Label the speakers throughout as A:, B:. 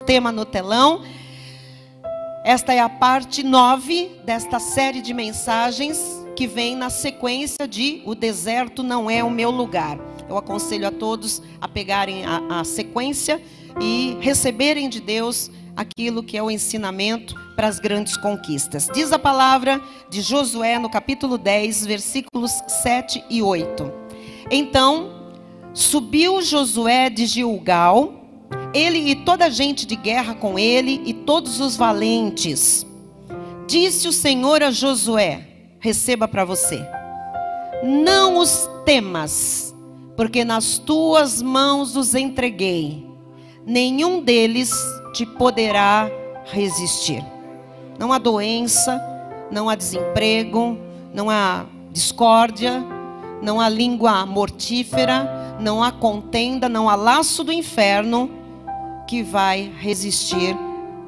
A: tema no telão. Esta é a parte 9 desta série de mensagens que vem na sequência de O Deserto Não É o Meu Lugar. Eu aconselho a todos a pegarem a sequência e receberem de Deus aquilo que é o ensinamento para as grandes conquistas. Diz a palavra de Josué no capítulo 10, versículos 7 e 8. Então, subiu Josué de Gilgal, ele e toda a gente de guerra com ele e todos os valentes. Disse o Senhor a Josué, receba para você: não os temas, porque nas tuas mãos os entreguei. Nenhum deles te poderá resistir. Não há doença, não há desemprego, não há discórdia, não há língua mortífera, não há contenda, não há laço do inferno que vai resistir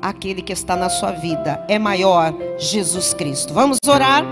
A: àquele que está na sua vida. É maior Jesus Cristo. Vamos orar.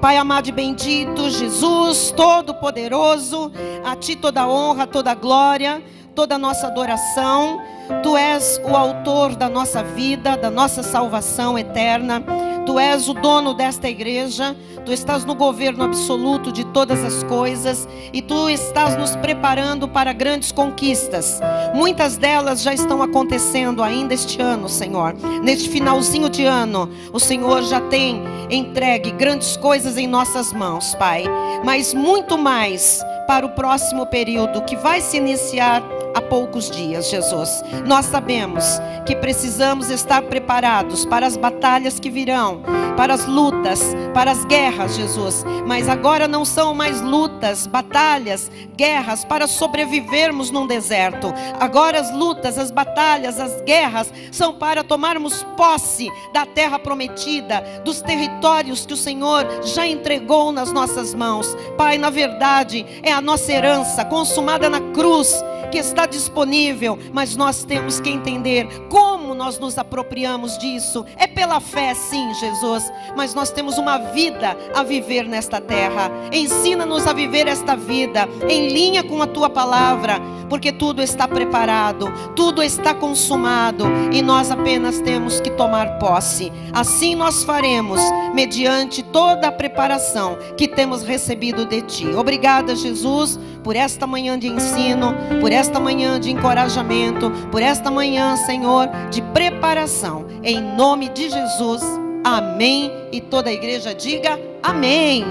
A: Pai amado e bendito, Jesus Todo-Poderoso, a Ti toda a honra, toda a glória, toda a nossa adoração. Tu és o autor da nossa vida, da nossa salvação eterna. Tu és o dono desta igreja. Tu estás no governo absoluto de todas as coisas. E Tu estás nos preparando para grandes conquistas. Muitas delas já estão acontecendo ainda este ano, Senhor. Neste finalzinho de ano, o Senhor já tem entregue grandes coisas em nossas mãos, Pai. Mas muito mais para o próximo período que vai se iniciar há poucos dias, Jesus. Nós sabemos que precisamos estar preparados para as batalhas que virão, para as lutas, para as guerras, Jesus. Mas agora não são mais lutas, batalhas, guerras para sobrevivermos num deserto. Agora as lutas, as batalhas, as guerras são para tomarmos posse da terra prometida, dos territórios que o Senhor já entregou nas nossas mãos. Pai, na verdade, é a nossa herança consumada na cruz que está disponível, mas nós temos que entender como nós nos apropriamos disso. É pela fé, sim, Jesus, mas nós temos uma vida a viver nesta terra. Ensina-nos a viver esta vida em linha com a Tua palavra, porque tudo está preparado, tudo está consumado e nós apenas temos que tomar posse. Assim nós faremos, mediante toda a preparação que temos recebido de Ti. Obrigada, Jesus, por esta manhã de ensino, por esta manhã de encorajamento, por esta manhã, Senhor, de preparação. Em nome de Jesus, amém. E toda a igreja diga amém.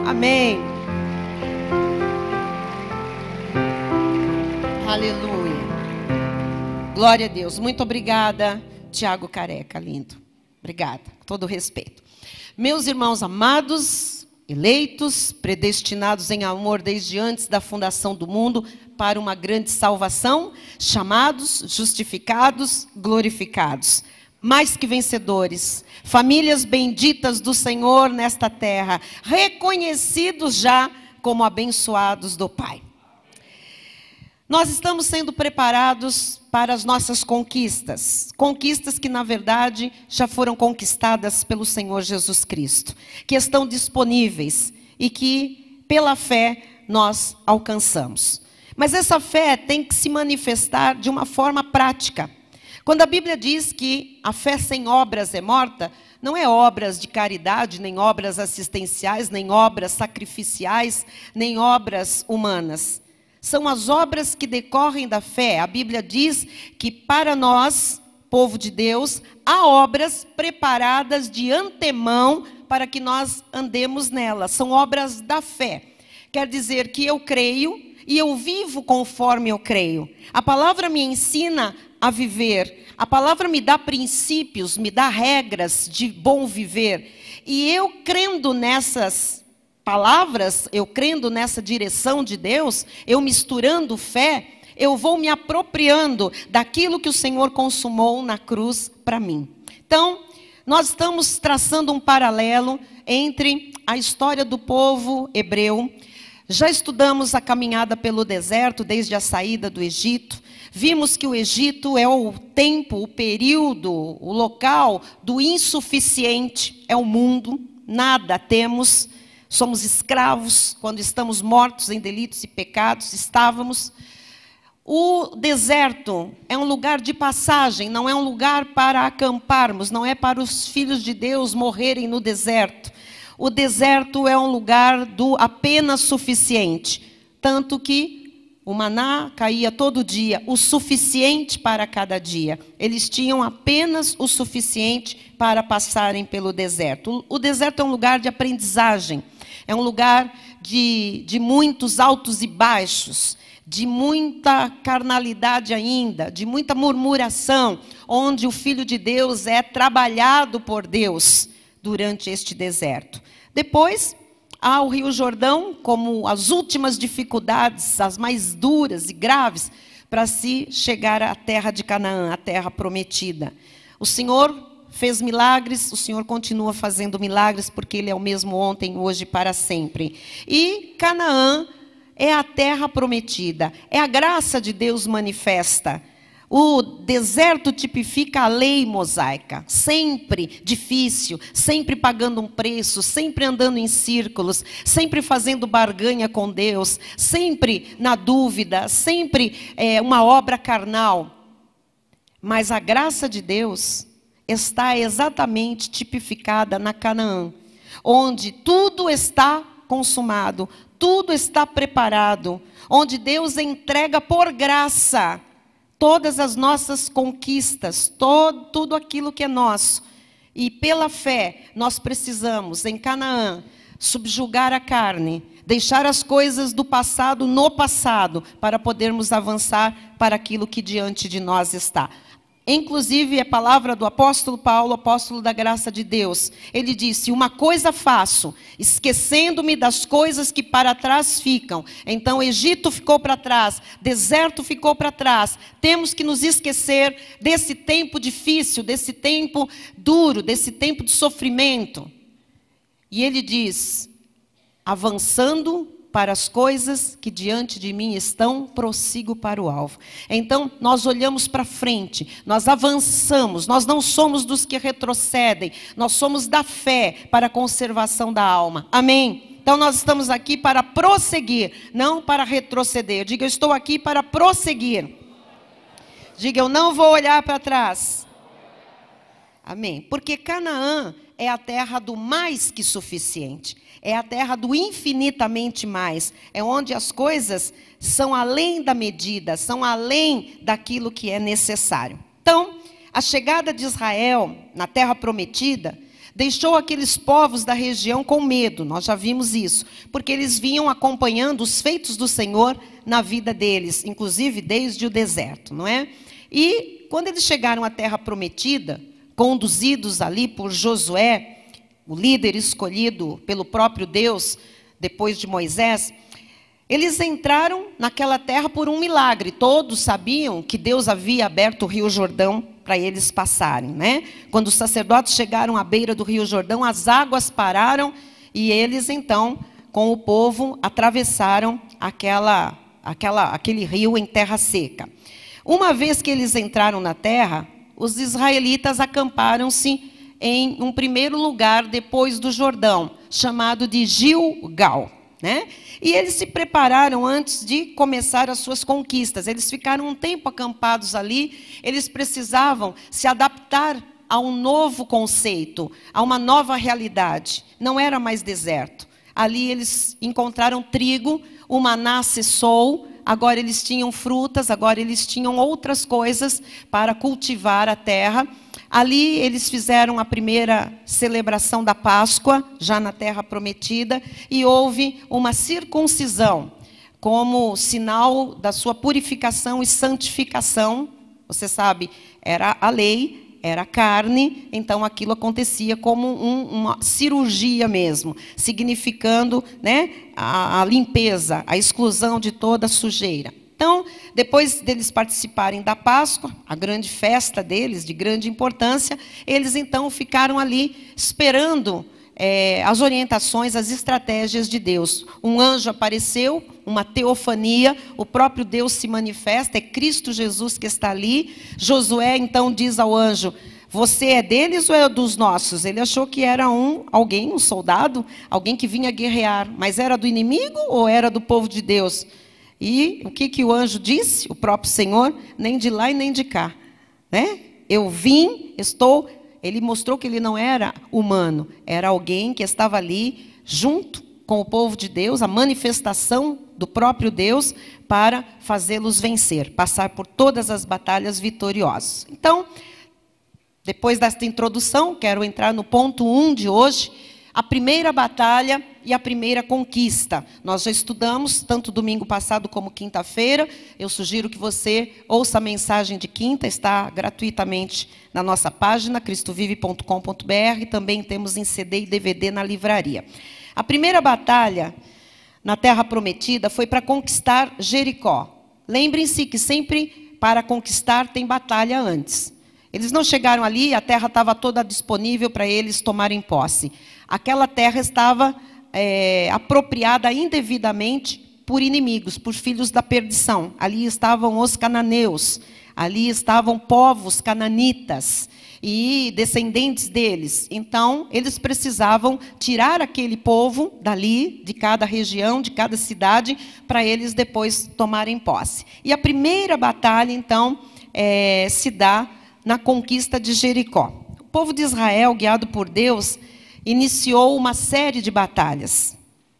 A: Amém. Aleluia. Glória a Deus. Muito obrigada, Tiago Careca, lindo. Obrigada, com todo respeito. Meus irmãos amados, eleitos, predestinados em amor desde antes da fundação do mundo para uma grande salvação, chamados, justificados, glorificados, mais que vencedores, famílias benditas do Senhor nesta terra, reconhecidos já como abençoados do Pai. Nós estamos sendo preparados para as nossas conquistas. Conquistas que, na verdade, já foram conquistadas pelo Senhor Jesus Cristo. Que estão disponíveis e que, pela fé, nós alcançamos. Mas essa fé tem que se manifestar de uma forma prática. Quando a Bíblia diz que a fé sem obras é morta, não é obras de caridade, nem obras assistenciais, nem obras sacrificiais, nem obras humanas. São as obras que decorrem da fé. A Bíblia diz que para nós, povo de Deus, há obras preparadas de antemão para que nós andemos nelas. São obras da fé. Quer dizer que eu creio e eu vivo conforme eu creio. A palavra me ensina a viver. A palavra me dá princípios, me dá regras de bom viver. E eu crendo nessas palavras, eu crendo nessa direção de Deus, eu misturando fé, eu vou me apropriando daquilo que o Senhor consumou na cruz para mim. Então, nós estamos traçando um paralelo entre a história do povo hebreu. Já estudamos a caminhada pelo deserto desde a saída do Egito. Vimos que o Egito é o tempo, o período, o local do insuficiente, é o mundo, nada temos. Somos escravos quando estamos mortos em delitos e pecados, estávamos. O deserto é um lugar de passagem, não é um lugar para acamparmos, não é para os filhos de Deus morrerem no deserto. O deserto é um lugar do apenas suficiente, tanto que o maná caía todo dia, o suficiente para cada dia. Eles tinham apenas o suficiente para passarem pelo deserto. O deserto é um lugar de aprendizagem, é um lugar de muitos altos e baixos, de muita carnalidade ainda, de muita murmuração, onde o Filho de Deus é trabalhado por Deus durante este deserto. Depois, há o Rio Jordão como as últimas dificuldades, as mais duras e graves, para se chegar à terra de Canaã, a terra prometida. O Senhor fez milagres, o Senhor continua fazendo milagres, porque Ele é o mesmo ontem, hoje e para sempre. E Canaã é a terra prometida, é a graça de Deus manifesta. O deserto tipifica a lei mosaica, sempre difícil, sempre pagando um preço, sempre andando em círculos, sempre fazendo barganha com Deus, sempre na dúvida, sempre uma obra carnal. Mas a graça de Deus está exatamente tipificada na Canaã, onde tudo está consumado, tudo está preparado, onde Deus entrega por graça todas as nossas conquistas, tudo aquilo que é nosso. E pela fé, nós precisamos, em Canaã, subjugar a carne, deixar as coisas do passado no passado, para podermos avançar para aquilo que diante de nós está. Inclusive, a palavra do apóstolo Paulo, apóstolo da graça de Deus. Ele disse, uma coisa faço, esquecendo-me das coisas que para trás ficam. Então, Egito ficou para trás, deserto ficou para trás. Temos que nos esquecer desse tempo difícil, desse tempo duro, desse tempo de sofrimento. E ele diz, avançando para as coisas que diante de mim estão, prossigo para o alvo. Então, nós olhamos para frente, nós avançamos, nós não somos dos que retrocedem, nós somos da fé para a conservação da alma. Amém? Então, nós estamos aqui para prosseguir, não para retroceder. Diga, eu estou aqui para prosseguir. Diga, eu não vou olhar para trás. Amém? Porque Canaã é a terra do mais que suficiente. É a terra do infinitamente mais. É onde as coisas são além da medida, são além daquilo que é necessário. Então, a chegada de Israel na terra prometida deixou aqueles povos da região com medo. Nós já vimos isso. Porque eles vinham acompanhando os feitos do Senhor na vida deles, inclusive desde o deserto, não é? E quando eles chegaram à terra prometida, conduzidos ali por Josué, o líder escolhido pelo próprio Deus, depois de Moisés, eles entraram naquela terra por um milagre. Todos sabiam que Deus havia aberto o Rio Jordão para eles passarem, né? Quando os sacerdotes chegaram à beira do Rio Jordão, as águas pararam e eles, então, com o povo, atravessaram aquele rio em terra seca. Uma vez que eles entraram na terra, os israelitas acamparam-se em um primeiro lugar depois do Jordão, chamado de Gilgal, né? E eles se prepararam antes de começar as suas conquistas. Eles ficaram um tempo acampados ali, eles precisavam se adaptar a um novo conceito, a uma nova realidade. Não era mais deserto. Ali eles encontraram trigo, o maná cessou, agora eles tinham frutas, agora eles tinham outras coisas para cultivar a terra. Ali eles fizeram a primeira celebração da Páscoa, já na terra prometida, e houve uma circuncisão, como sinal da sua purificação e santificação. Você sabe, era a lei, era a carne, então aquilo acontecia como uma cirurgia mesmo, significando, né, a limpeza, a exclusão de toda a sujeira. Então, depois deles participarem da Páscoa, a grande festa deles, de grande importância, eles então ficaram ali esperando as orientações, as estratégias de Deus. Um anjo apareceu, uma teofania, o próprio Deus se manifesta, é Cristo Jesus que está ali. Josué então diz ao anjo, você é deles ou é dos nossos? Ele achou que era alguém, um soldado, alguém que vinha guerrear, mas era do inimigo ou era do povo de Deus? E o que o anjo disse? O próprio Senhor, nem de lá e nem de cá, né? Eu vim, estou... Ele mostrou que ele não era humano, era alguém que estava ali junto com o povo de Deus, a manifestação do próprio Deus para fazê-los vencer, passar por todas as batalhas vitoriosos. Então, depois desta introdução, quero entrar no ponto 1 de hoje, a primeira batalha e a primeira conquista. Nós já estudamos, tanto domingo passado como quinta-feira. Eu sugiro que você ouça a mensagem de quinta, está gratuitamente na nossa página, cristovive.com.br. Também temos em CD e DVD na livraria. A primeira batalha na Terra Prometida foi para conquistar Jericó. Lembrem-se que sempre para conquistar tem batalha antes. Eles não chegaram ali, a terra estava toda disponível para eles tomarem posse. Aquela terra estava apropriada indevidamente por inimigos, por filhos da perdição. Ali estavam os cananeus, ali estavam povos cananitas e descendentes deles. Então, eles precisavam tirar aquele povo dali, de cada região, de cada cidade, para eles depois tomarem posse. E a primeira batalha, então, se dá na conquista de Jericó. O povo de Israel, guiado por Deus, iniciou uma série de batalhas,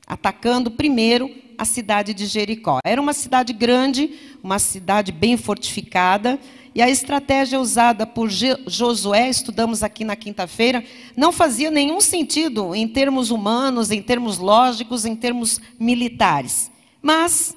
A: atacando primeiro a cidade de Jericó. Era uma cidade grande, uma cidade bem fortificada, e a estratégia usada por Josué, estudamos aqui na quinta-feira, não fazia nenhum sentido em termos humanos, em termos lógicos, em termos militares. Mas,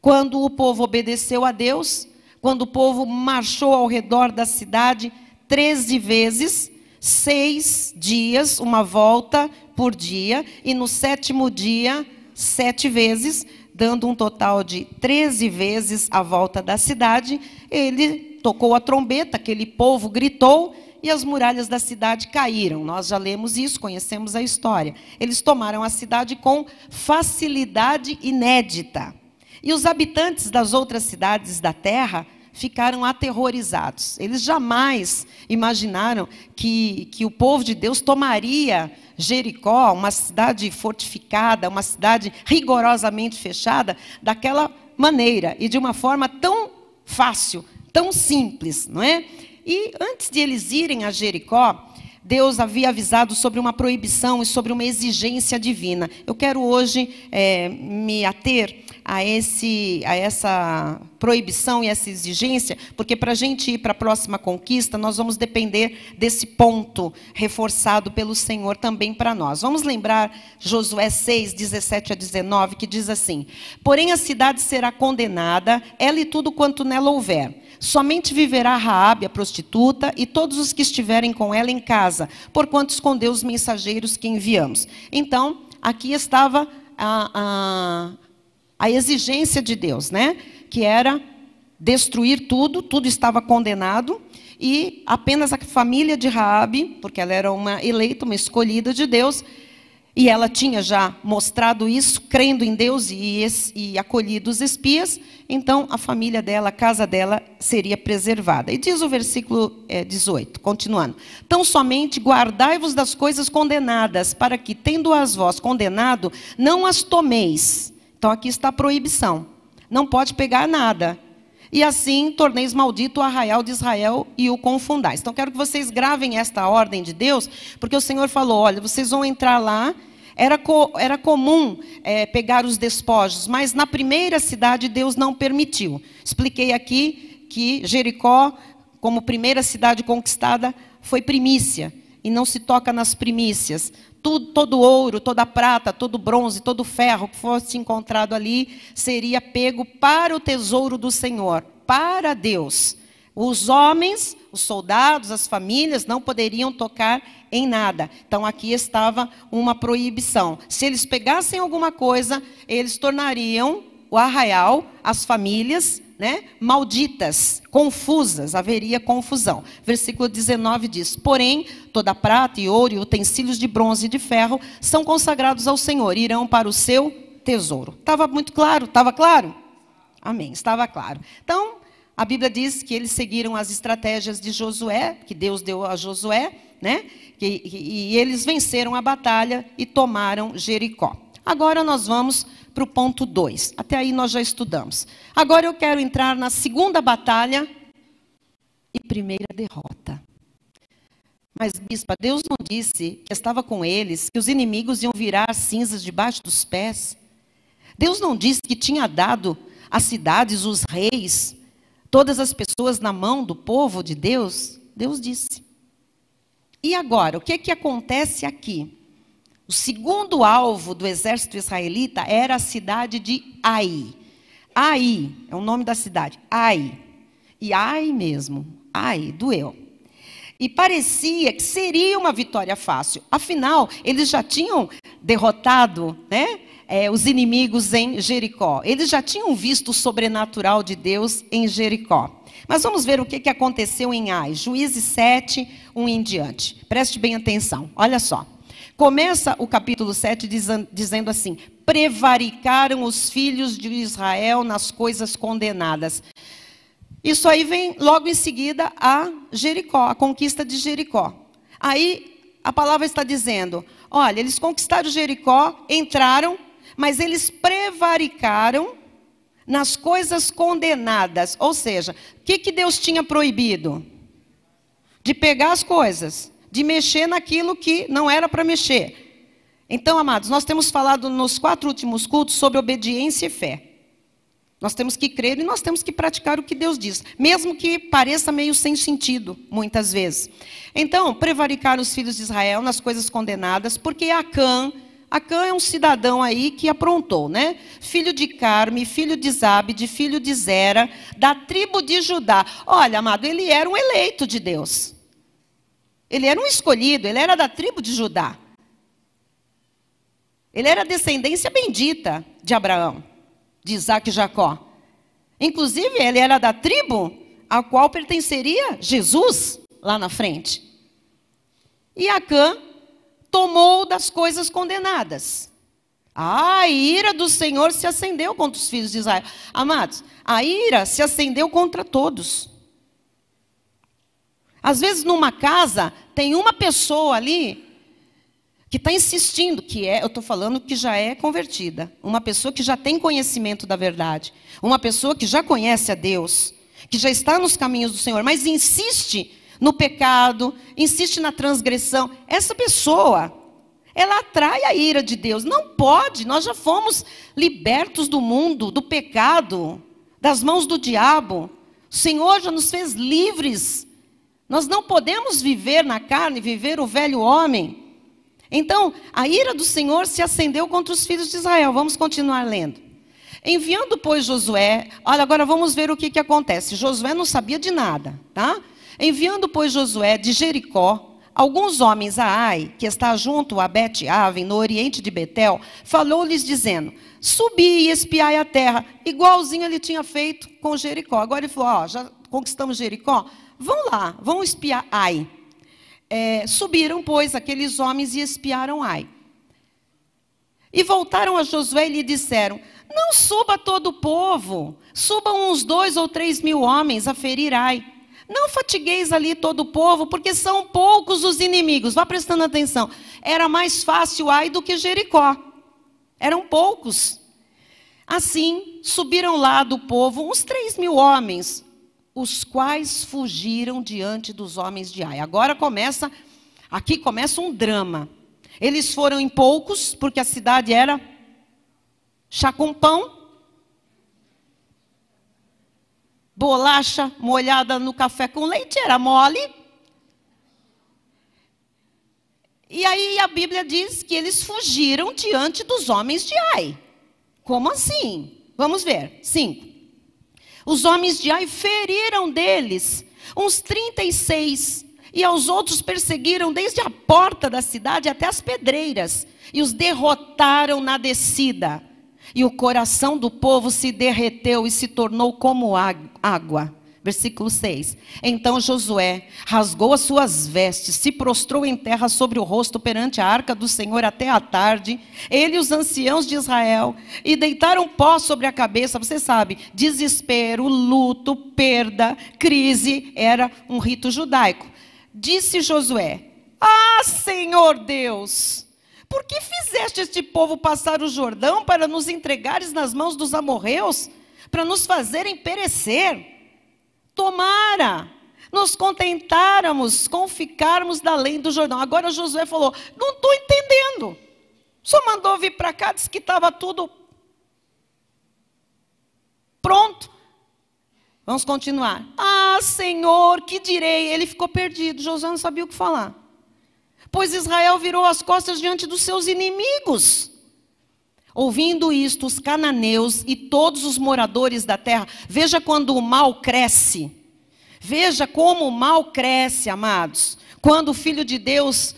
A: quando o povo obedeceu a Deus, quando o povo marchou ao redor da cidade 13 vezes, 6 dias, uma volta por dia, e no 7º dia, 7 vezes, dando um total de 13 vezes a volta da cidade, ele tocou a trombeta, aquele povo gritou, e as muralhas da cidade caíram. Nós já lemos isso, conhecemos a história. Eles tomaram a cidade com facilidade inédita. E os habitantes das outras cidades da terra ficaram aterrorizados. Eles jamais imaginaram que o povo de Deus tomaria Jericó, uma cidade fortificada, uma cidade rigorosamente fechada, daquela maneira e de uma forma tão fácil, tão simples, não é? E antes de eles irem a Jericó, Deus havia avisado sobre uma proibição e sobre uma exigência divina. Eu quero hoje me ater a essa proibição e essa exigência, porque para a gente ir para a próxima conquista, nós vamos depender desse ponto reforçado pelo Senhor também para nós. Vamos lembrar Josué 6, 17 a 19, que diz assim: porém a cidade será condenada, ela e tudo quanto nela houver. Somente viverá Raabe, a prostituta, e todos os que estiverem com ela em casa, porquanto escondeu os mensageiros que enviamos. Então, aqui estava a exigência de Deus, né? Que era destruir tudo, tudo estava condenado, e apenas a família de Raabe, porque ela era uma eleita, uma escolhida de Deus, e ela tinha já mostrado isso, crendo em Deus e acolhido os espias, então a família dela, a casa dela seria preservada. E diz o versículo 18, continuando: tão somente guardai-vos das coisas condenadas, para que, tendo-as vós condenado, não as tomeis. Então aqui está a proibição, não pode pegar nada. E assim torneis maldito o arraial de Israel e o confundais. Então quero que vocês gravem esta ordem de Deus, porque o Senhor falou: olha, vocês vão entrar lá. Era comum pegar os despojos, mas na primeira cidade Deus não permitiu. Expliquei aqui que Jericó, como primeira cidade conquistada, foi primícia, e não se toca nas primícias. Todo ouro, toda prata, todo bronze, todo ferro que fosse encontrado ali, seria pego para o tesouro do Senhor, para Deus. Os homens, os soldados, as famílias não poderiam tocar em nada. Então aqui estava uma proibição. Se eles pegassem alguma coisa, eles tornariam o arraial, as famílias, né, malditas, confusas, haveria confusão. Versículo 19 diz: porém, toda prata e ouro e utensílios de bronze e de ferro são consagrados ao Senhor, irão para o seu tesouro. Estava muito claro? Estava claro? Amém, estava claro. Então, a Bíblia diz que eles seguiram as estratégias de Josué, que Deus deu a Josué, né? E eles venceram a batalha e tomaram Jericó. Agora nós vamos para o ponto 2. Até aí nós já estudamos. Agora eu quero entrar na segunda batalha e primeira derrota. Mas, bispa, Deus não disse que estava com eles, que os inimigos iam virar cinzas debaixo dos pés? Deus não disse que tinha dado as cidades, os reis, todas as pessoas na mão do povo de Deus? Deus disse. E agora, o que acontece aqui? O segundo alvo do exército israelita era a cidade de Ai. Ai é o nome da cidade, Ai. E Ai mesmo, Ai, doeu. E parecia que seria uma vitória fácil. Afinal, eles já tinham derrotado, né, os inimigos em Jericó. Eles já tinham visto o sobrenatural de Deus em Jericó. Mas vamos ver o que aconteceu em Ai. Juízes 7, 1 em diante. Preste bem atenção, olha só. Começa o capítulo 7 dizendo assim: prevaricaram os filhos de Israel nas coisas condenadas. Isso aí vem logo em seguida a Jericó, a conquista de Jericó. Aí a palavra está dizendo, olha, eles conquistaram Jericó, entraram, mas eles prevaricaram nas coisas condenadas. Ou seja, o que Deus tinha proibido? De pegar as coisas, de mexer naquilo que não era para mexer. Então, amados, nós temos falado nos 4 últimos cultos sobre obediência e fé. Nós temos que crer e nós temos que praticar o que Deus diz, mesmo que pareça meio sem sentido, muitas vezes. Então, prevaricaram os filhos de Israel nas coisas condenadas, porque Acã é um cidadão aí que aprontou, né? Filho de Carme, filho de Zabde, filho de Zera, da tribo de Judá. Olha, amado, ele era um eleito de Deus. Ele era um escolhido, ele era da tribo de Judá. Ele era a descendência bendita de Abraão, de Isaac e Jacó. Inclusive, ele era da tribo a qual pertenceria Jesus lá na frente. E Acã tomou das coisas condenadas. A ira do Senhor se acendeu contra os filhos de Israel. Amados, a ira se acendeu contra todos. Às vezes, numa casa, tem uma pessoa ali que está insistindo, eu estou falando que já é convertida, uma pessoa que já tem conhecimento da verdade, uma pessoa que já conhece a Deus, que já está nos caminhos do Senhor, mas insiste no pecado, insiste na transgressão. Essa pessoa, ela atrai a ira de Deus. Não pode, nós já fomos libertos do mundo, do pecado, das mãos do diabo. O Senhor já nos fez livres. Nós não podemos viver na carne, viver o velho homem. Então, a ira do Senhor se acendeu contra os filhos de Israel. Vamos continuar lendo. Enviando, pois, Josué... Olha, agora vamos ver o que acontece. Josué não sabia de nada, tá? Enviando, pois, Josué de Jericó, alguns homens a Ai, que está junto a Bet-Aven, no oriente de Betel, falou-lhes dizendo, subi e espiai a terra, igualzinho ele tinha feito com Jericó. Agora ele falou, já conquistamos Jericó? Vão lá, vão espiar Ai. Subiram, pois, aqueles homens e espiaram Ai. E voltaram a Josué e lhe disseram, não suba todo o povo, subam uns 2 ou 3 mil homens a ferir Ai. Não fatigueis ali todo o povo, porque são poucos os inimigos. Vá prestando atenção. Era mais fácil Ai do que Jericó. Eram poucos. Assim, subiram lá do povo uns 3 mil homens, os quais fugiram diante dos homens de Ai. Agora aqui começa um drama. Eles foram em poucos, porque a cidade era chá com pão, bolacha molhada no café com leite, era mole. E aí a Bíblia diz que eles fugiram diante dos homens de Ai. Como assim? Vamos ver. 5. Os homens de Ai feriram deles uns 36, e aos outros perseguiram desde a porta da cidade até as pedreiras, e os derrotaram na descida. E o coração do povo se derreteu e se tornou como água. Versículo 6. Então Josué rasgou as suas vestes, se prostrou em terra sobre o rosto perante a arca do Senhor até a tarde, ele e os anciãos de Israel, e deitaram pó sobre a cabeça. Você sabe, desespero, luto, perda, crise, era um rito judaico. Disse Josué, Senhor Deus, por que fizeste este povo passar o Jordão para nos entregares nas mãos dos amorreus, para nos fazerem perecer? Tomara nos contentáramos com ficarmos da além do Jordão. Agora Josué falou, não estou entendendo. Só mandou vir para cá, disse que estava tudo pronto. Vamos continuar. Ah, Senhor, que direi? Ele ficou perdido, Josué não sabia o que falar. Pois Israel virou as costas diante dos seus inimigos. Ouvindo isto, os cananeus e todos os moradores da terra, veja quando o mal cresce. Veja como o mal cresce, amados. Quando o Filho de Deus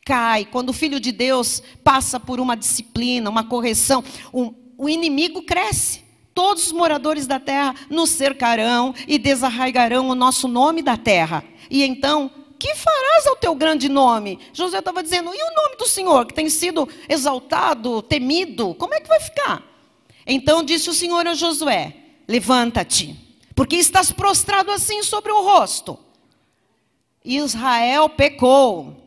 A: cai, quando o Filho de Deus passa por uma disciplina, uma correção, o inimigo cresce. Todos os moradores da terra nos cercarão e desarraigarão o nosso nome da terra. E então, que farás ao teu grande nome? Josué estava dizendo, e o nome do Senhor, que tem sido exaltado, temido, como é que vai ficar? Então disse o Senhor a Josué, levanta-te, porque estás prostrado assim sobre o rosto. Israel pecou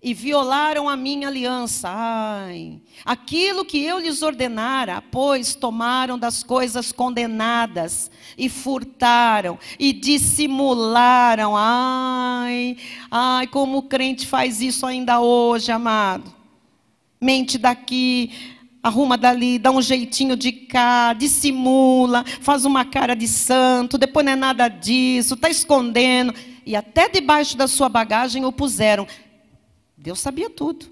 A: e violaram a minha aliança. Ai, aquilo que eu lhes ordenara, pois tomaram das coisas condenadas e furtaram e dissimularam. Ai, como o crente faz isso ainda hoje, amado. Mente daqui, arruma dali, dá um jeitinho de cá, dissimula, faz uma cara de santo, depois não é nada disso, está escondendo. E até debaixo da sua bagagem o puseram. Deus sabia tudo.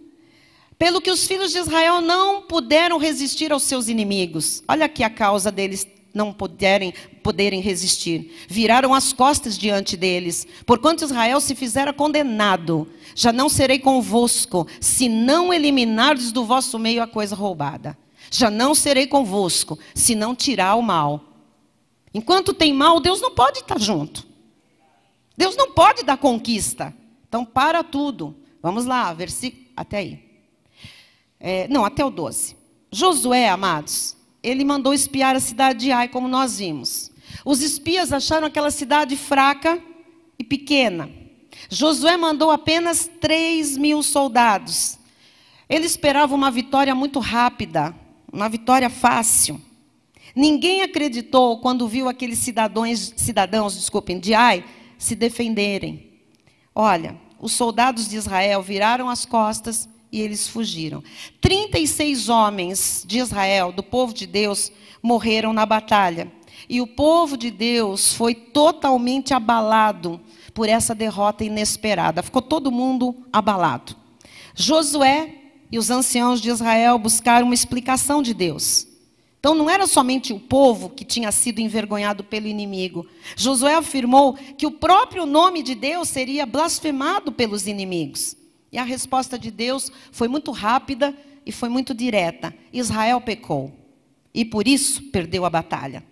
A: Pelo que os filhos de Israel não puderam resistir aos seus inimigos. Olha aqui a causa deles não poderem resistir. Viraram as costas diante deles. Porquanto Israel se fizera condenado, já não serei convosco, se não eliminardes do vosso meio a coisa roubada. Já não serei convosco, se não tirar o mal. Enquanto tem mal, Deus não pode estar junto. Deus não pode dar conquista. Então para tudo. Vamos lá, versículo, até aí. Até o 12. Josué, amados, ele mandou espiar a cidade de Ai, como nós vimos. Os espias acharam aquela cidade fraca e pequena. Josué mandou apenas 3.000 soldados. Ele esperava uma vitória muito rápida, uma vitória fácil. Ninguém acreditou quando viu aqueles cidadãos de Ai se defenderem. Olha, os soldados de Israel viraram as costas e eles fugiram. 36 homens de Israel, do povo de Deus, morreram na batalha. E o povo de Deus foi totalmente abalado por essa derrota inesperada. Ficou todo mundo abalado. Josué e os anciãos de Israel buscaram uma explicação de Deus. Então não era somente o povo que tinha sido envergonhado pelo inimigo. Josué afirmou que o próprio nome de Deus seria blasfemado pelos inimigos. E a resposta de Deus foi muito rápida e foi muito direta. Israel pecou e por isso perdeu a batalha.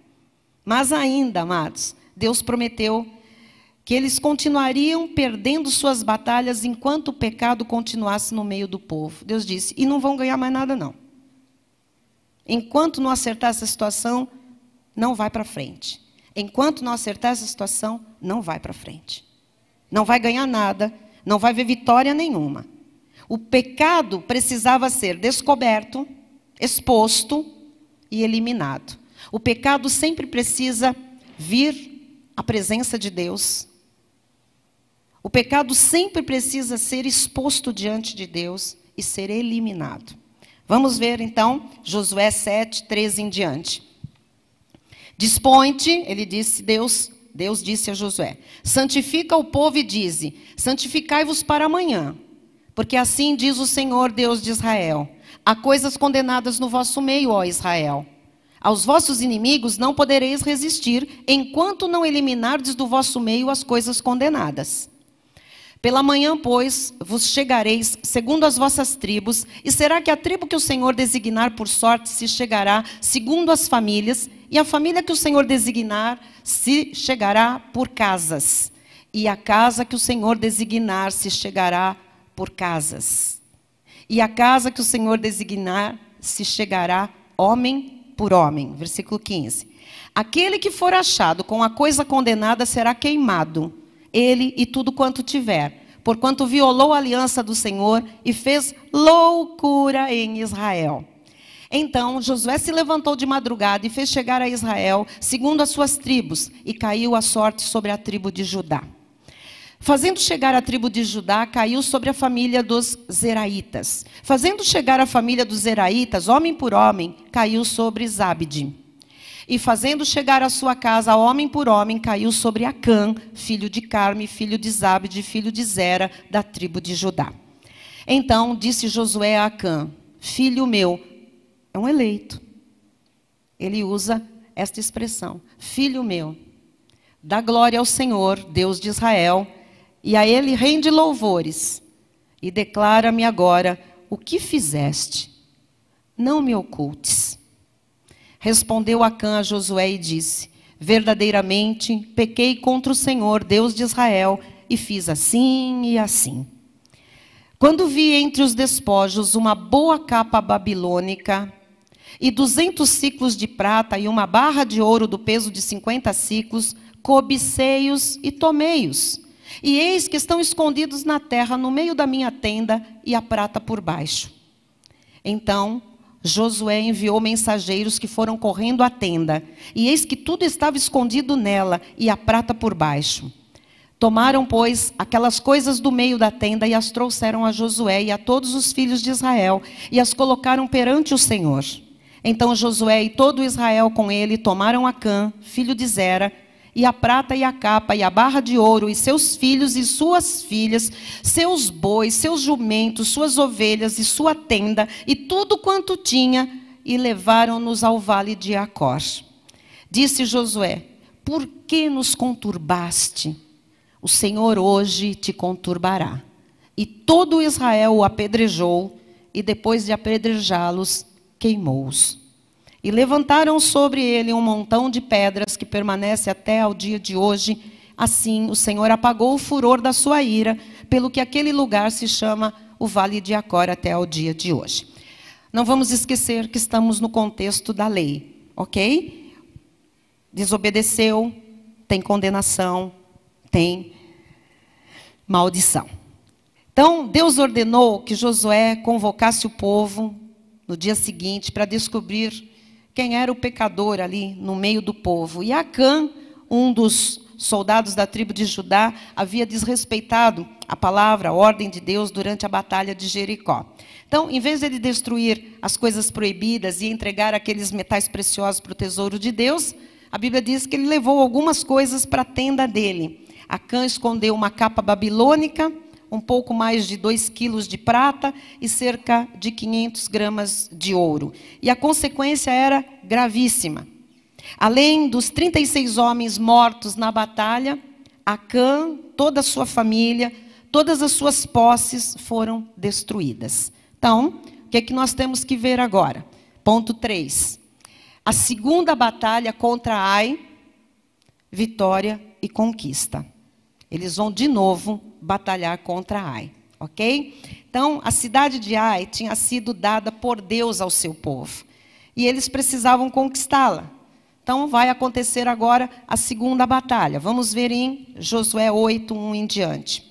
A: Mas ainda, amados, Deus prometeu que eles continuariam perdendo suas batalhas enquanto o pecado continuasse no meio do povo. Deus disse, e não vão ganhar mais nada não. Enquanto não acertar essa situação, não vai para frente. Enquanto não acertar essa situação, não vai para frente. Não vai ganhar nada, não vai ver vitória nenhuma. O pecado precisava ser descoberto, exposto e eliminado. O pecado sempre precisa vir à presença de Deus. O pecado sempre precisa ser exposto diante de Deus e ser eliminado. Vamos ver, então, Josué 7, 13 em diante. Dispõe-te, ele disse, Deus disse a Josué, santifica o povo e dize, santificai-vos para amanhã, porque assim diz o Senhor, Deus de Israel, há coisas condenadas no vosso meio, ó Israel. Aos vossos inimigos não podereis resistir, enquanto não eliminardes do vosso meio as coisas condenadas. Pela manhã, pois, vos chegareis segundo as vossas tribos, e será que a tribo que o Senhor designar por sorte se chegará segundo as famílias, e a família que o Senhor designar se chegará por casas, e a casa que o Senhor designar se chegará por casas, e a casa que o Senhor designar se chegará homem por homem. Versículo 15. Aquele que for achado com a coisa condenada será queimado, ele e tudo quanto tiver, porquanto violou a aliança do Senhor e fez loucura em Israel. Então Josué se levantou de madrugada e fez chegar a Israel, segundo as suas tribos, e caiu a sorte sobre a tribo de Judá. Fazendo chegar a tribo de Judá, caiu sobre a família dos Zeraitas. Fazendo chegar a família dos Zeraitas, homem por homem, caiu sobre Zabde. E fazendo chegar a sua casa, homem por homem, caiu sobre Acã, filho de Carme, filho de Zabde, filho de Zera, da tribo de Judá. Então disse Josué a Acã: filho meu, é um eleito. Ele usa esta expressão: filho meu, dá glória ao Senhor, Deus de Israel, e a ele rende louvores, e declara-me agora o que fizeste. Não me ocultes. Respondeu Acã a Josué e disse: verdadeiramente pequei contra o Senhor, Deus de Israel, e fiz assim e assim. Quando vi entre os despojos uma boa capa babilônica, e 200 siclos de prata, e uma barra de ouro do peso de 50 siclos, cobicei-os e tomei-os. E eis que estão escondidos na terra, no meio da minha tenda, e a prata por baixo. Então Josué enviou mensageiros que foram correndo à tenda, e eis que tudo estava escondido nela, e a prata por baixo. Tomaram, pois, aquelas coisas do meio da tenda, e as trouxeram a Josué e a todos os filhos de Israel, e as colocaram perante o Senhor. Então Josué e todo Israel com ele tomaram Acã, filho de Zera, e a prata e a capa e a barra de ouro, e seus filhos e suas filhas, seus bois, seus jumentos, suas ovelhas e sua tenda, e tudo quanto tinha, e levaram-nos ao vale de Acor. Disse Josué: por que nos conturbaste? O Senhor hoje te conturbará. E todo Israel o apedrejou, e depois de apedrejá-los, queimou-os. E levantaram sobre ele um montão de pedras que permanece até ao dia de hoje. Assim o Senhor apagou o furor da sua ira, pelo que aquele lugar se chama o Vale de Acor até ao dia de hoje. Não vamos esquecer que estamos no contexto da lei, ok? Desobedeceu, tem condenação, tem maldição. Então Deus ordenou que Josué convocasse o povo no dia seguinte para descobrir quem era o pecador ali no meio do povo. E Acã, um dos soldados da tribo de Judá, havia desrespeitado a palavra, a ordem de Deus durante a batalha de Jericó. Então, em vez de ele destruir as coisas proibidas e entregar aqueles metais preciosos para o tesouro de Deus, a Bíblia diz que ele levou algumas coisas para a tenda dele. Acã escondeu uma capa babilônica, um pouco mais de 2 quilos de prata e cerca de 500 gramas de ouro. E a consequência era gravíssima. Além dos 36 homens mortos na batalha, Acã, toda a sua família, todas as suas posses foram destruídas. Então, o que é que nós temos que ver agora? Ponto 3. A segunda batalha contra Ai, vitória e conquista. Eles vão de novo batalhar contra Ai, ok? Então, a cidade de Ai tinha sido dada por Deus ao seu povo. E eles precisavam conquistá-la. Então, vai acontecer agora a segunda batalha. Vamos ver em Josué 8, 1 em diante.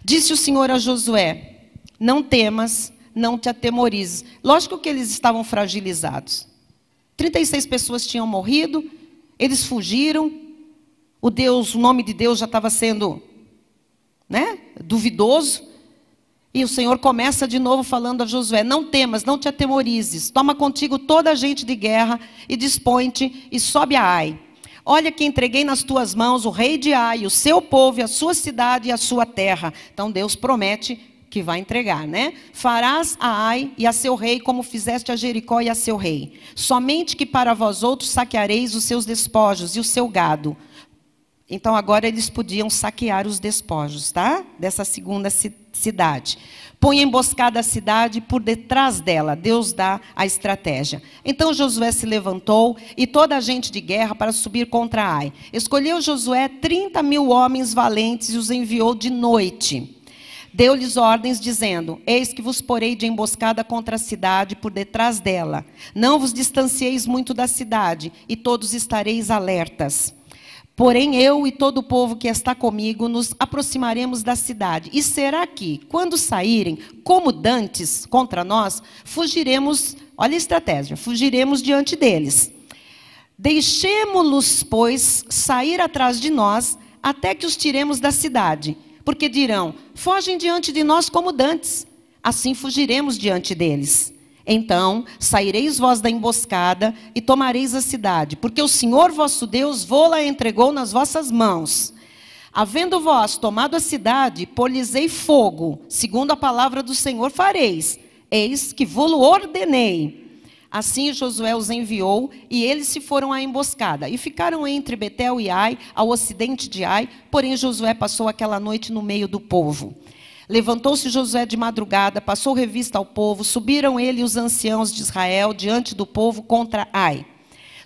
A: Disse o Senhor a Josué: não temas, não te atemorizes. Lógico que eles estavam fragilizados. 36 pessoas tinham morrido, eles fugiram. O nome de Deus já estava sendo, duvidoso. E o Senhor começa de novo falando a Josué: não temas, não te atemorizes. Toma contigo toda a gente de guerra e dispõe-te e sobe a Ai. Olha que entreguei nas tuas mãos o rei de Ai, o seu povo, a sua cidade e a sua terra. Então Deus promete que vai entregar, Farás a Ai e a seu rei como fizeste a Jericó e a seu rei. Somente que para vós outros saqueareis os seus despojos e o seu gado. Então agora eles podiam saquear os despojos, dessa segunda cidade. Põe emboscada a cidade por detrás dela. Deus dá a estratégia. Então Josué se levantou e toda a gente de guerra para subir contra Ai. Escolheu Josué 30.000 homens valentes e os enviou de noite. Deu-lhes ordens dizendo: eis que vos porei de emboscada contra a cidade por detrás dela. Não vos distancieis muito da cidade e todos estareis alertas. Porém, eu e todo o povo que está comigo nos aproximaremos da cidade. E será que, quando saírem, como dantes contra nós, fugiremos, olha a estratégia, fugiremos diante deles. Deixemo-los, pois, sair atrás de nós, até que os tiremos da cidade. Porque dirão, fogem diante de nós como dantes. Assim fugiremos diante deles. Então saireis vós da emboscada e tomareis a cidade, porque o Senhor vosso Deus vô-la entregou nas vossas mãos. Havendo vós tomado a cidade, pôr-lhes-ei fogo, segundo a palavra do Senhor fareis. Eis que vô-lo ordenei. Assim Josué os enviou, e eles se foram à emboscada, e ficaram entre Betel e Ai, ao ocidente de Ai, porém Josué passou aquela noite no meio do povo. Levantou-se Josué de madrugada, passou revista ao povo, subiram ele e os anciãos de Israel diante do povo contra Ai.